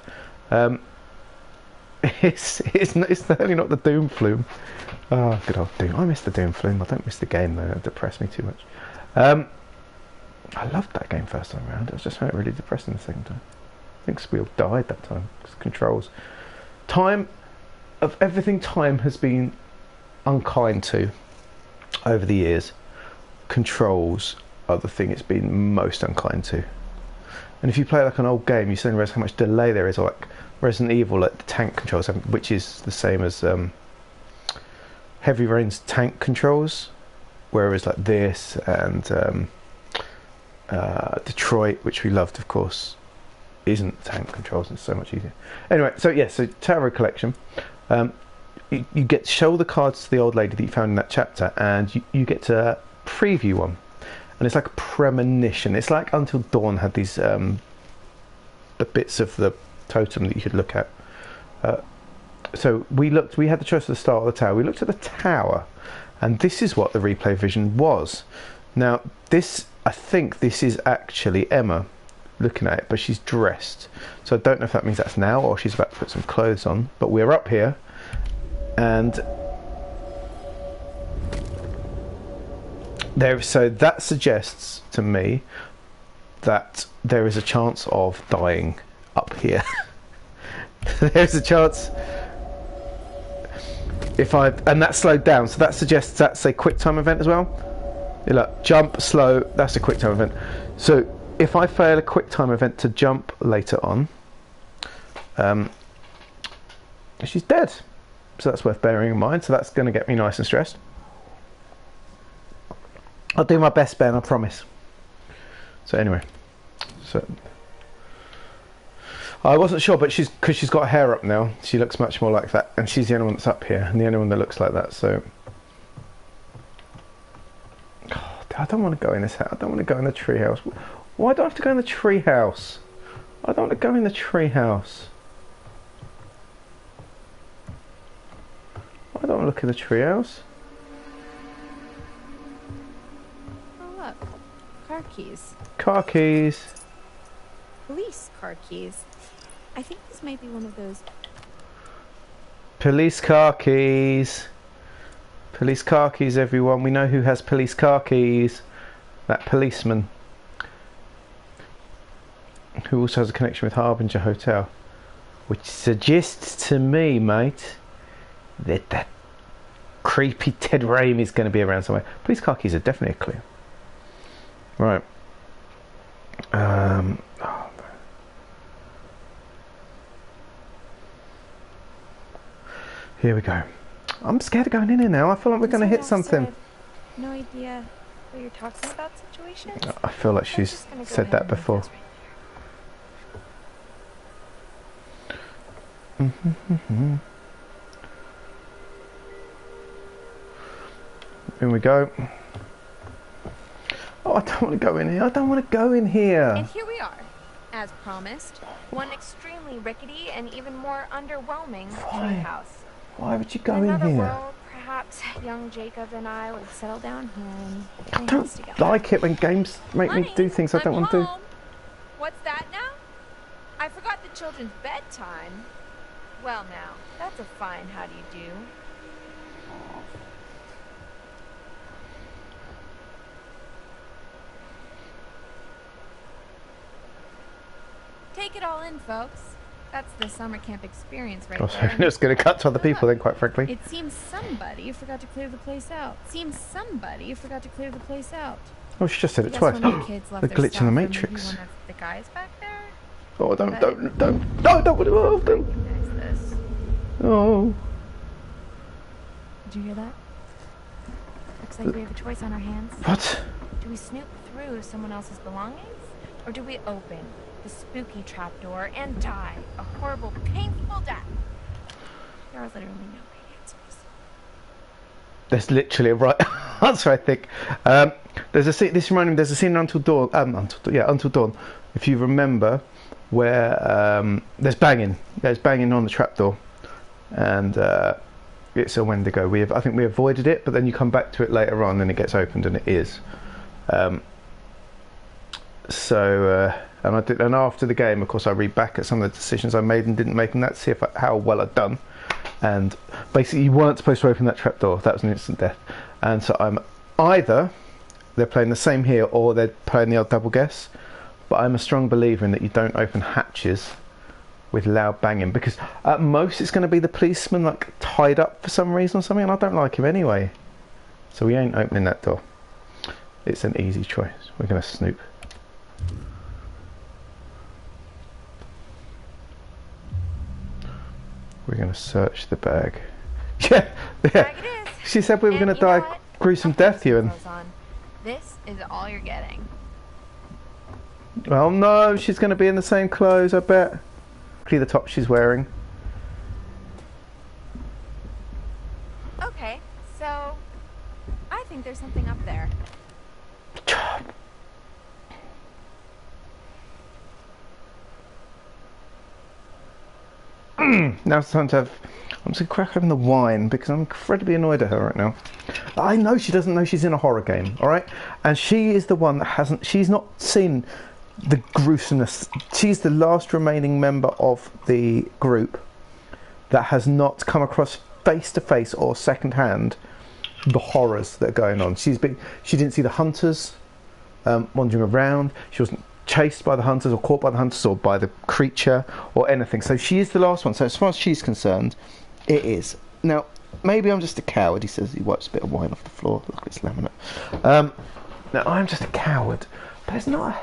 A: It's certainly not the Doom Flume. Oh, good old Doom. I miss the Doom Flume. I don't miss the game though. It depressed me too much. I loved that game first time around. It was just found it really depressing the second time. I think we all died that time. Controls. Time of everything time has been unkind to over the years. Controls are the thing it's been most unkind to. And if you play like an old game, you suddenly realise how much delay there is. Like Resident Evil, like the tank controls, which is the same as Heavy Rain's tank controls, whereas like this and Detroit, which we loved, of course, isn't tank controls, and it's so much easier. Anyway, so yeah, so Tower Collection. You get to show the cards to the old lady that you found in that chapter, and you get to preview one, and it's like a premonition. It's like Until Dawn had these the bits of the totem that you could look at. So we had the choice at the start of the tower. We looked at the tower, and this is what the replay vision was. Now this, I think this is actually Emma looking at it, but she's dressed, so I don't know if that means that's now or she's about to put some clothes on. But we're up here, and so that suggests to me that there is a chance of dying up here. There's a chance and that's slowed down, so that suggests that's a quick time event as well. You look, jump, slow, that's a quick time event. So if I fail a quick time event to jump later on, she's dead. So that's worth bearing in mind. So that's going to get me nice and stressed. I'll do my best, Ben, I promise. So anyway, so I wasn't sure, but because she's got her hair up now, she looks much more like that, and she's the only one that's up here, and the only one that looks like that. So I don't want to go in this house. I don't want to go in the tree house. Why do I have to go in the tree house? I don't want to go in the tree house. I don't want to look in the tree house.
B: Oh look, car keys.
A: Car keys.
B: Police car keys. I think this might be one of those.
A: Police car keys. Police car keys, everyone. We know who has police car keys. That policeman. Who also has a connection with Harbinger Hotel. Which suggests to me, mate, that creepy Ted Raimi is going to be around somewhere. Police car keys are definitely a clue. Right. Here we go. I'm scared of going in here now. I feel like we're going to hit something.
B: No idea what you're talking about situation?
A: I feel like she's said that before. Here we go. Oh, I don't want to go in here. I don't want to go in here.
B: And here we are, as promised. One extremely rickety and even more underwhelming treehouse.
A: Why would you go
B: in
A: in
B: another
A: here?
B: World, perhaps young Jacob and I would settle down here and
A: I don't like it when games make me do things I don't want to do.
B: What's that now? I forgot the children's bedtime. Well now, that's a fine how do you do. Take it all in, folks. That's the summer camp experience right there.
A: It's going to cut to other people then, quite frankly.
B: It seems somebody forgot to clear the place out.
A: Oh, she just said it twice. The glitch in the Matrix.
B: One of the guys back there?
A: Oh, don't.
B: This.
A: Oh.
B: Did you hear that? Looks like we have a choice on our hands.
A: What?
B: Do we snoop through someone else's belongings? Or do we open the spooky trapdoor and die a horrible, painful death? There are literally no right answers.
A: There's literally a right answer, I think. There's a scene. This reminded me. There's a scene in Until Dawn. Until Dawn. If you remember, where there's banging. There's banging on the trapdoor, and it's a Wendigo. I think we avoided it, but then you come back to it later on, and it gets opened, and it is. Um, and after the game, of course, I read back at some of the decisions I made and didn't make, and that's see if how well I'd done. And basically, you weren't supposed to open that trapdoor. That was an instant death. And so I'm either they're playing the same here or they're playing the old double guess. But I'm a strong believer in that you don't open hatches with loud banging, because at most it's going to be the policeman like tied up for some reason or something, and I don't like him anyway. So we ain't opening that door. It's an easy choice. We're going to snoop. We're going to search the bag. Yeah,
B: Bag it is.
A: She said we were going to die a gruesome death, Ewan.
B: This is all you're getting.
A: Oh no, she's going to be in the same clothes, I bet. The top she's wearing.
B: Okay, so I think there's something up there.
A: Now it's time to have... I'm just going to crack open the wine because I'm incredibly annoyed at her right now. I know she doesn't know she's in a horror game, alright? And she is the one that hasn't... She's not seen the gruesomeness. She's the last remaining member of the group that has not come across face to face or second hand the horrors that are going on. She didn't see the hunters wandering around. She wasn't chased by the hunters or caught by the hunters or by the creature or anything. So she is the last one. So as far as she's concerned, it is. Now, maybe I'm just a coward. He says he wipes a bit of wine off the floor. Look, it's laminate. Now, I'm just a coward. But there's not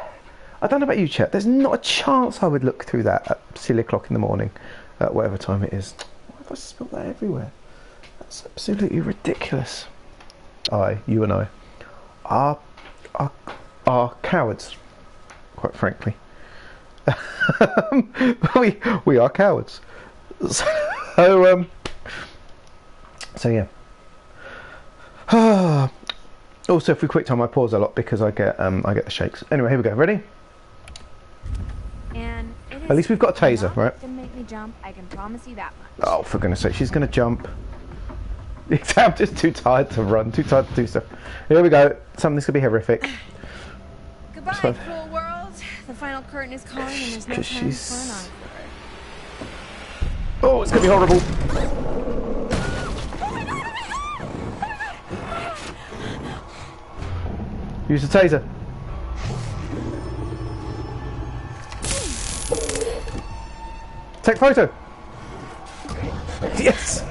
A: I don't know about you, Chet. There's not a chance I would look through that at silly o'clock in the morning, at whatever time it is. Why have I spilled that everywhere? That's absolutely ridiculous. You and I, are cowards, quite frankly. we are cowards. So yeah. Also, if we quick time, I pause a lot because I get the shakes. Anyway, here we go. Ready?
B: And
A: at least we've got a taser, right?
B: Gonna make me jump. I can promise you that much.
A: Oh, for goodness sake, she's gonna jump. I'm just too tired to run, too tired to do stuff. Here we go. Something's gonna be horrific.
B: Goodbye, cruel world. The final curtain is calling, and there's no time for an encore.
A: Oh, it's gonna be horrible. Use the taser. Take photo. Yes.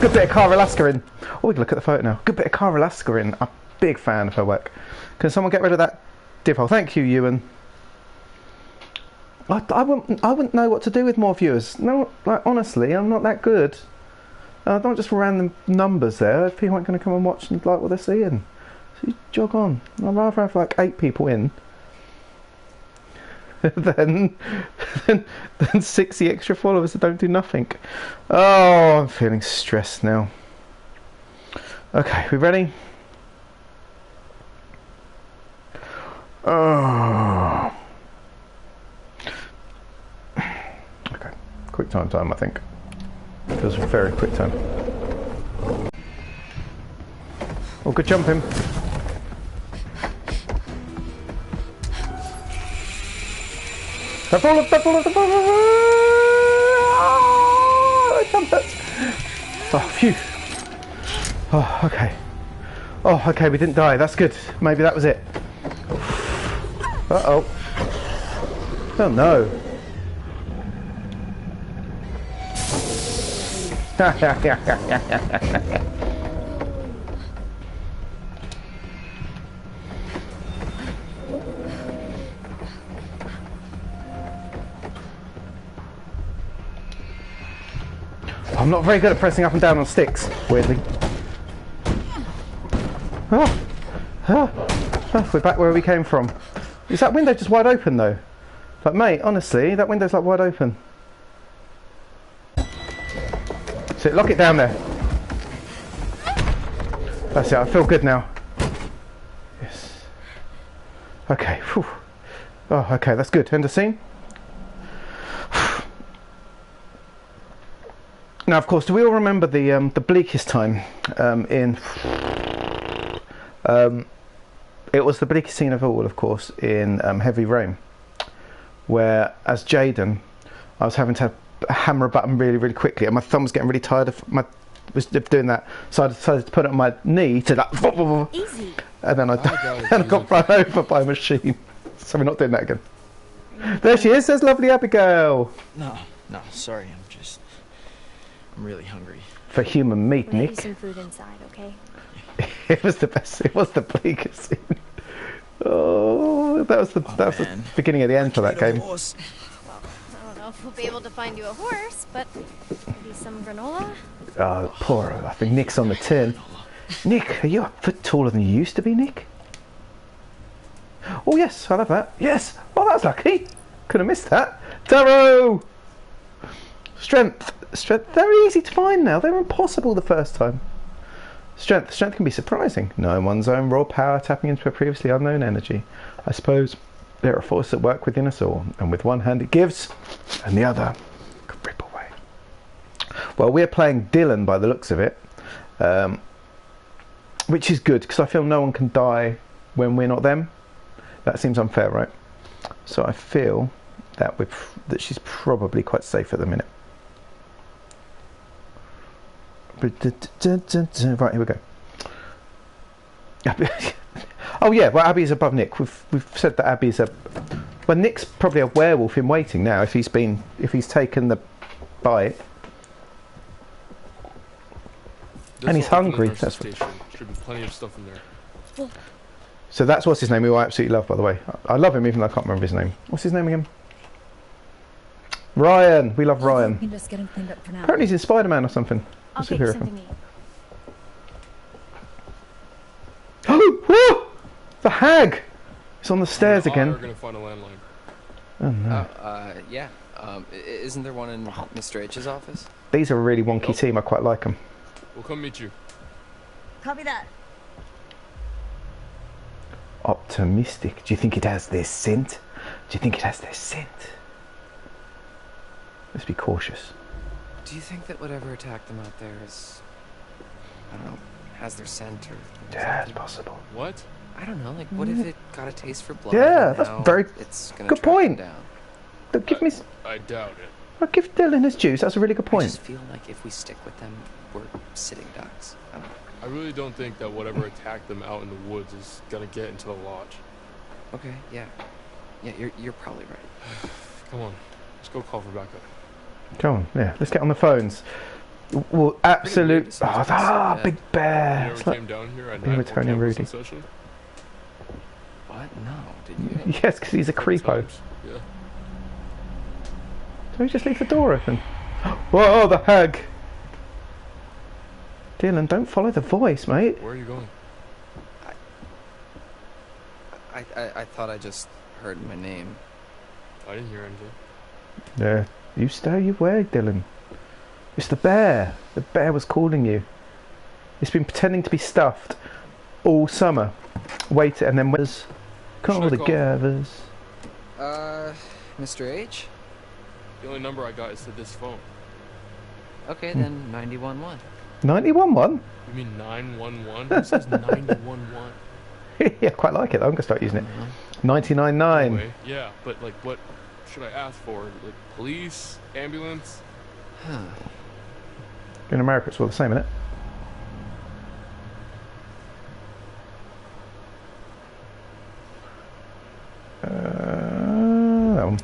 A: Good bit of Cara Lascarin. Oh, we can look at the photo now. Good bit of Cara Lascarin. I'm a big fan of her work. Can someone get rid of that div hole? Thank you, Ewan. I wouldn't know what to do with more viewers. No, like honestly, I'm not that good. Don't just random numbers there. People aren't going to come and watch and like what they're seeing. So you jog on. I'd rather have like 8 people in than 60 extra followers that don't do nothing. Oh, I'm feeling stressed now. Okay, we ready? Oh. Okay, quick time I think. Feels a very quick time. Oh, good jumping. Don't fall. I jumped it. Oh, phew. Oh, okay. Oh, okay, we didn't die. That's good. Maybe that was it. Uh-oh. Oh, no. I'm not very good at pressing up and down on sticks, weirdly. We're back where we came from. Is that window just wide open though? Like, mate, honestly, that window's like wide open. So lock it down there. That's it, I feel good now. Yes. Okay, whew. Oh, okay, that's good. End of scene. Now, of course, do we all remember the bleakest time in It was the bleakest scene of all, of course, in Heavy Rain, where as Jaden, I was having to hammer a button really, really quickly, and my thumb was getting really tired of was doing that, so I decided to put it on my knee to that,
B: Easy.
A: and then I got run over by a machine. So we're not doing that again. There she is. There's lovely Abigail.
C: No, sorry. I'm really hungry.
A: For human meat,
B: We'll get
A: Nick.
B: you some food inside, okay?
A: It was the best. It was the bleakest scene. Oh, that was the beginning of the end for that game.
B: Well, I don't know if we'll be able to find you a horse, but maybe some granola?
A: Oh, poor. I think Nick's on the tin. Nick, are you a foot taller than you used to be, Nick? Oh yes, I love that. Yes. Oh, that's lucky. Could have missed that. Tarot. Strength. They're easy to find now. They were impossible the first time. Strength can be surprising. Knowing one's own raw power, tapping into a previously unknown energy. I suppose there are forces at work within us all, and with one hand it gives, and the other could rip away. Well, we're playing Dylan by the looks of it, which is good because I feel no one can die when we're not them. That seems unfair, right? So I feel that she's probably quite safe at the minute. Right, here we go. Oh yeah, well Abby's above Nick. We've said that Abby's well, Nick's probably a werewolf in waiting now if he's taken the bite. And he's hungry. That's
D: should be plenty of stuff in there.
A: So that's what's his name, who I absolutely love, by the way. I love him even though I can't remember his name. What's his name again? Ryan. We love Ryan.
E: We can just get him cleaned up for now.
A: Apparently he's in Spider-Man or something.
B: I'll get you something to eat.
A: Oh! The hag! It's on the stairs again.
D: We're gonna find a landline.
A: Oh no.
C: Yeah. Isn't there one in Mr. H's office?
A: These are a really wonky team. I quite like them.
D: We'll come meet you.
E: Copy that.
A: Optimistic. Do you think it has their scent? Let's be cautious.
C: Do you think that whatever attacked them out there is, I don't know, has their scent or?
A: Yeah, it's possible.
D: What?
C: I don't know. Like, what if it got a taste for blood?
A: Yeah,
C: and
A: that's
C: now
A: very
C: it's gonna
A: good
C: track them
A: point.
C: down?
A: Look, give me.
D: I doubt it.
A: I'll give Dylan his juice. That's a really good
C: I
A: point.
C: just feel like if we stick with them, we're sitting ducks. I don't know.
D: I really don't think that whatever attacked them out in the woods is gonna get into the lodge.
C: Okay. Yeah. You're probably right.
D: Come on, let's go call for backup.
A: Come on, yeah, let's get on the phones. Well, absolute.
C: Yeah.
A: Big bear.
D: You never
A: It's like-
D: came down here at
A: Yeah,
D: night
A: with
D: for
A: Tony and
D: canvassing
A: Rudy.
D: session?
C: What? No. Did you?
A: Yes, because he's a creepo.
D: Sometimes, yeah.
A: So he just leaves the door open. Whoa, the hag! Dylan, don't follow the voice, mate.
D: Where are you going?
C: I thought I just heard my name.
D: I didn't hear anything.
A: Yeah, you stay your way, Dylan. It's the bear. The bear was calling you. It's been pretending to be stuffed all summer. Wait, and then was call the
D: call?
A: gathers.
C: Mr. H?
D: The only number I got is to this phone.
C: Okay, then 911.
A: 911?
D: You mean 911? Who says 911?
A: Yeah, I quite like it. I'm gonna start using it. 999.
D: Anyway, yeah, but like, what should I ask for? Like, police, ambulance?
A: In America, it's all the same, isn't it? That one.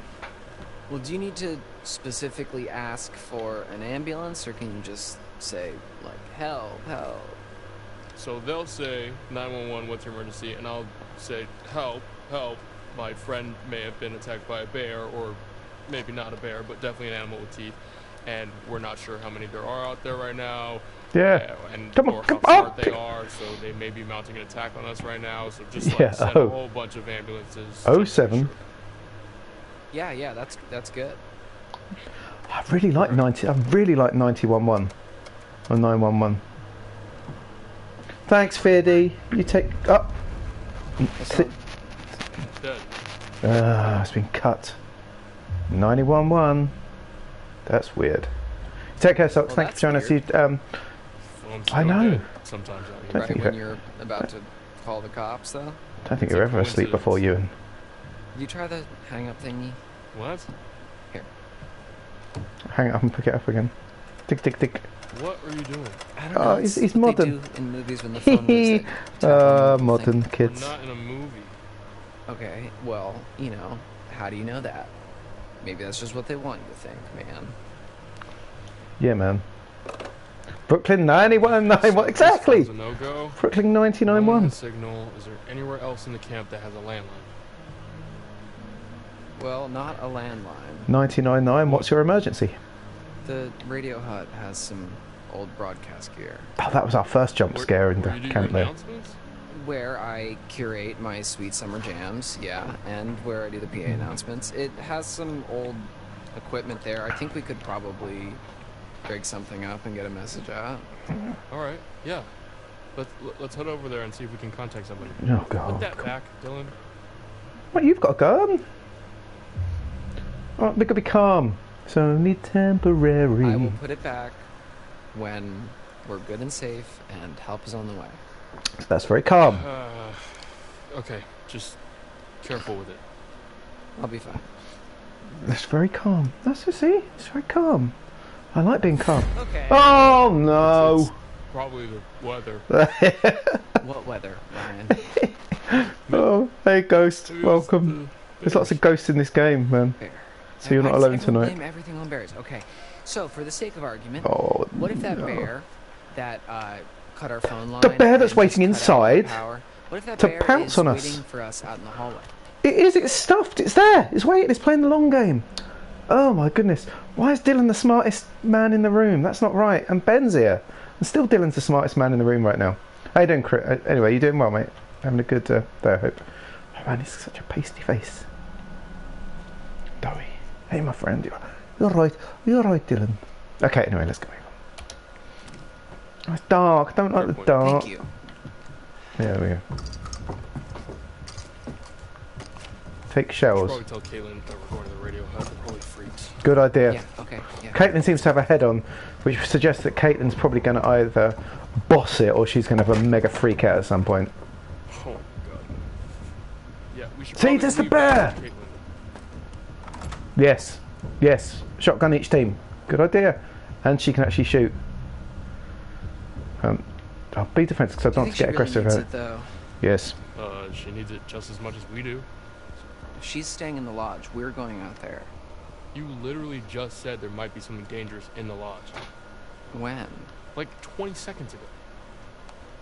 C: Well, do you need to specifically ask for an ambulance, or can you just say, like, help, help?
D: So they'll say 911, what's your emergency? And I'll say, help, help. My friend may have been attacked by a bear, or maybe not a bear, but definitely an animal with teeth. And we're not sure how many there are out there right now.
A: Yeah.
D: And
A: Come on,
D: or
A: come
D: how
A: on.
D: smart they are, so they may be mounting an attack on us right now. So just like
A: Yeah,
D: send a whole bunch of ambulances.
A: Oh, 07.
C: Yeah, that's good.
A: I really like 911 or 911. Thanks, Feardy. You take up.
D: Dead.
A: It's been cut. 911. That's weird. Take care, Socks.
C: Well,
A: Thanks for
C: that's
A: joining us.
C: weird.
D: Well, I'm
A: I
D: still
A: know.
D: dead sometimes out here.
A: Don't
C: Right
A: think
C: when
A: that-
C: you're about to call the cops, though?
A: I don't think
D: It's
A: you're
D: a
A: ever asleep
D: coincidence.
A: before you.
C: You try the hang-up thingy?
D: What?
C: Here.
A: Hang it up and pick it up again. Tick, tick, tick.
D: What are you doing?
C: I don't know.
A: Oh,
C: it's
A: he's
C: what
A: modern.
C: They do in movies when the phone rings, they tap on the little
A: Modern
C: thing.
A: kids.
D: We're not in a movie.
C: Okay, well, you know, how do you know that? Maybe that's just what they want you to think, man.
A: Yeah, man. Brooklyn 9191. Exactly!
D: This phone's a no-go.
A: Brooklyn
D: No
A: 991.
D: signal. Is there anywhere else in the camp that has a landline?
C: Well, not a landline.
A: 999. What's your emergency?
C: The radio hut has some old broadcast gear
A: Oh, that was our first jump scare in the
D: Where you do your
A: camp there.
D: announcements?
C: where I curate my sweet summer jams, yeah, and where I do the PA announcements. It has some old equipment there. I think we could probably rig something up and get a message out.
D: All right. Yeah. Let's head over there and see if we can contact somebody.
A: Oh,
D: Put
A: God.
D: that back, Dylan.
A: What, you've got a gun? Oh, we could be calm. It's only temporary.
C: I will put it back when we're good and safe and help is on the way.
A: That's very calm.
D: Okay. Just careful with it.
C: I'll be fine.
A: That's very calm. That's it, see? It's very calm. I like being calm.
C: Okay.
A: Oh,
D: It's
A: no!
D: probably the weather.
C: What weather, Ryan?
A: Oh, hey, Ghost.
D: Maybe it's
A: Welcome.
D: the
A: There's lots of ghosts in this game, man.
C: Fair.
A: So you're not
C: Why does
A: alone
C: everyone
A: tonight.
C: Blame everything on bears. Okay. So, for the sake of argument,
A: Oh,
C: what if that
A: no.
C: bear that cut our phone line?
A: The bear that's
C: and
A: waiting
C: just cut out our
A: inside
C: power, what if that
A: to
C: bear
A: pounce
C: is
A: on us?
C: waiting for us out in the hallway?
A: It is, it's stuffed, it's there, it's waiting, it's playing the long game. Oh my goodness. Why is Dylan the smartest man in the room? That's not right. And Ben's here. And still Dylan's the smartest man in the room right now. How you doing, Chris? Anyway, you doing well, mate? Having a good day, I hope. Oh man, he's such a pasty face. Dowie. Hey, my friend. You're right. You're right, Dylan. Okay, anyway, let's go. Oh, it's dark. I don't like the
D: point.
A: dark.
C: Thank you.
A: There we go. Take
D: Should
A: showers.
D: probably tell Caitlin that we're going to the radio hut. They're probably freaks.
A: Good idea.
C: Yeah, okay. Yeah.
A: Caitlin seems to have a head on, which suggests that Caitlin's probably going to either boss it or she's going to have a mega freak out at some point.
D: Oh my god. Yeah, we should.
A: See,
D: probably
A: there's the
D: leave that
A: bear!
D: to Caitlin.
A: Yes, yes. Shotgun each team. Good idea. And she can actually shoot. I'll be defensive because I
C: Do
A: don't
C: you
A: want to
C: think
A: get
C: she really
A: aggressive
C: needs
A: at
C: it, though?
A: Yes.
D: She needs it just as much as we do.
C: If she's staying in the lodge, we're going out there.
D: You literally just said there might be something dangerous in the lodge.
C: When?
D: Like 20 seconds ago.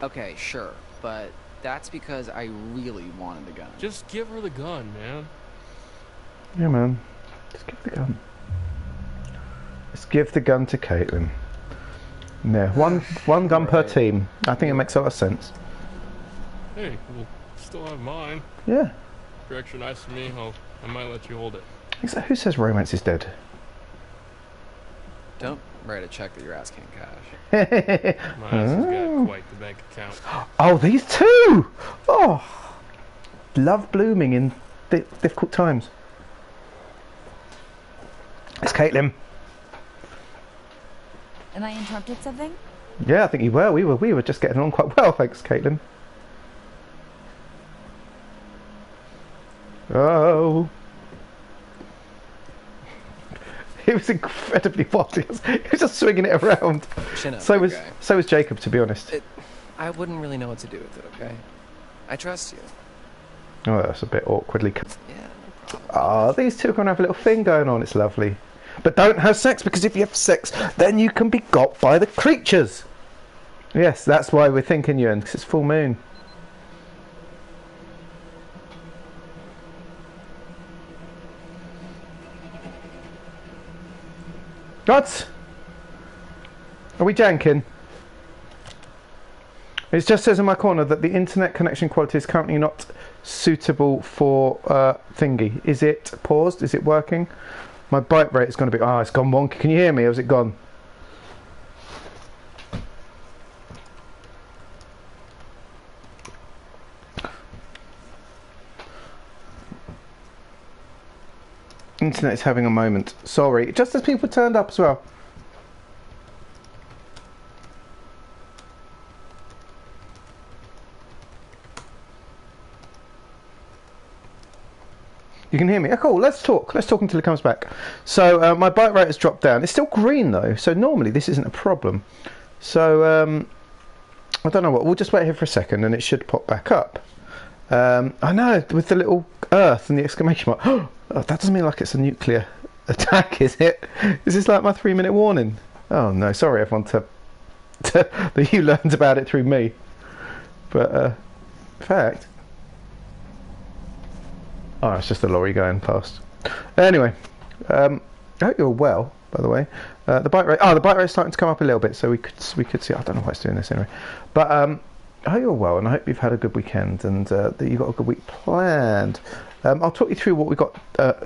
C: Okay, sure, but that's because I really wanted the gun.
D: Just give her the gun, man.
A: Yeah, man. Just give the gun. Let's give the gun to Caitlin. No, one gun per
C: Right.
A: team. I think it makes a lot of sense.
D: Hey, we'll still have mine.
A: Yeah.
D: If you're extra nice to me, I might let you hold it.
A: Who says romance is dead?
C: Don't write a check that your ass can't cash.
D: My ass has got quite the bank account.
A: Oh, these two! Oh, love blooming in difficult times. It's Caitlin.
E: Am I interrupted something?
A: Yeah, I think you were. We were just getting on quite well, thanks, Caitlin. Oh. He was incredibly wild. He was just swinging it around.
C: Chin up,
A: So
C: big
A: was
C: guy.
A: Jacob, to be honest.
C: I wouldn't really know what to do with it, okay? I trust you.
A: Oh, that's a bit awkwardly.
C: Yeah, no problem.
A: Ah, these two are going to have a little thing going on. It's lovely. But don't have sex, because if you have sex, then you can be got by the creatures. Yes, that's why we're thinking, Ewan, because it's full moon. What? Are we janking? It just says in my corner that the internet connection quality is currently not suitable for thingy. Is it paused? Is it working? My bite rate is going to be... Oh, it's gone wonky. Can you hear me or is it gone? Internet is having a moment. Sorry. Just as people turned up as well. You can hear me? Oh, cool. Let's talk. Let's talk until he comes back. So my bite rate has dropped down. It's still green though, so normally this isn't a problem. So I don't know what. We'll just wait here for a second, and it should pop back up. I know, with the little earth and the exclamation mark. Oh, that doesn't mean like it's a nuclear attack, is it? Is this like my 3-minute warning? Oh no, sorry everyone that you learned about it through me. But in fact, oh, it's just a lorry going past. Anyway, I hope you're well. By the way, the bite rate's starting to come up a little bit, so we could see. I don't know why it's doing this anyway, but I hope you're well, and I hope you've had a good weekend, and that you've got a good week planned. I'll talk you through what we've got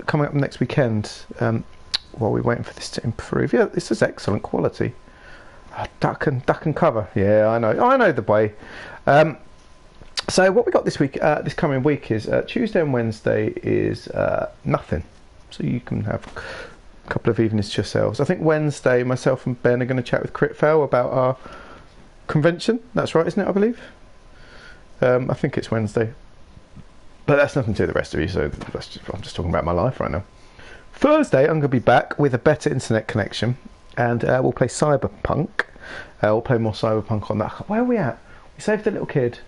A: coming up next weekend while we're waiting for this to improve. Yeah, this is excellent quality. Duck and cover. Yeah, I know the way. So what we got this week, this coming week, is Tuesday and Wednesday is nothing. So you can have a couple of evenings to yourselves. I think Wednesday, myself and Ben are going to chat with Critfell about our convention. That's right, isn't it? I believe. I think it's Wednesday. But that's nothing to do with the rest of you. So I'm just talking about my life right now. Thursday, I'm going to be back with a better internet connection, and we'll play Cyberpunk. We'll play more Cyberpunk on that. Where are we at? We saved the little kid.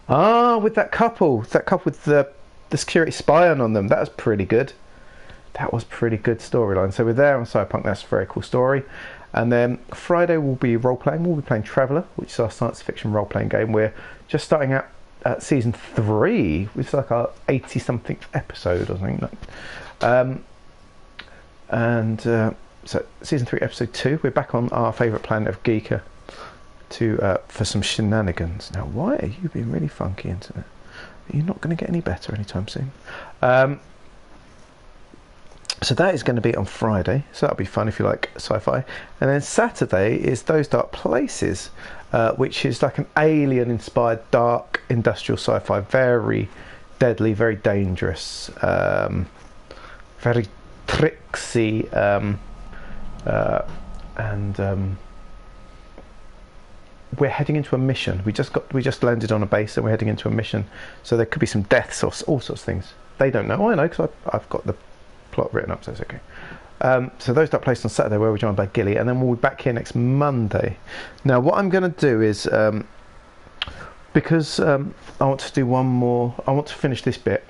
A: Ah, with that couple with the security spying on them. That was pretty good. That was pretty good storyline. So we're there on Cyberpunk. That's a very cool story. And then Friday we'll be role playing. We'll be playing Traveller, which is our science fiction role playing game. We're just starting out at season 3, which is like our 80-something episode or something. So season 3, episode 2. We're back on our favourite planet of Geeka for some shenanigans. Now, why are you being really funky, internet? You're not going to get any better anytime soon. So that is going to be on Friday, so that'll be fun if you like sci-fi. And then Saturday is Those Dark Places, which is like an alien-inspired dark industrial sci-fi, very deadly, very dangerous, very tricksy, and we're heading into a mission. We just landed on a base, and we're heading into a mission. So there could be some deaths or all sorts of things. They don't know. I know because I've got the plot written up, so it's okay. So Those Dark Places on Saturday, where we're joined by Gilly, and then we'll be back here next Monday. Now, what I'm going to do is, because I want to do one more, I want to finish this bit.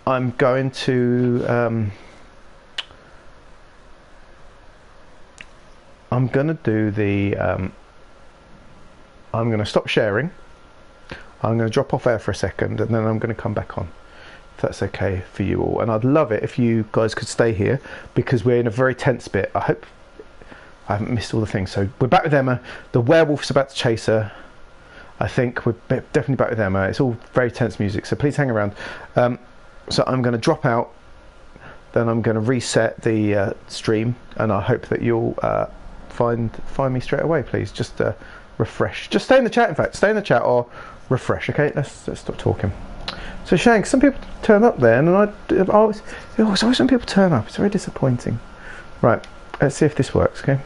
A: I'm going to do the. I'm going to stop sharing. I'm going to drop off air for a second, and then I'm going to come back on. If that's okay for you all. And I'd love it if you guys could stay here, because we're in a very tense bit. I hope I haven't missed all the things. So we're back with Emma. The werewolf's about to chase her. I think we're definitely back with Emma. It's all very tense music, so please hang around. So I'm going to drop out, then I'm going to reset the stream, and I hope that you'll find me straight away. Please just refresh. Just stay in the chat. In fact, stay in the chat or refresh. Okay, let's stop talking. So Shank, some people turn up there, and always when people turn up, it's very disappointing. Right, let's see if this works. Okay.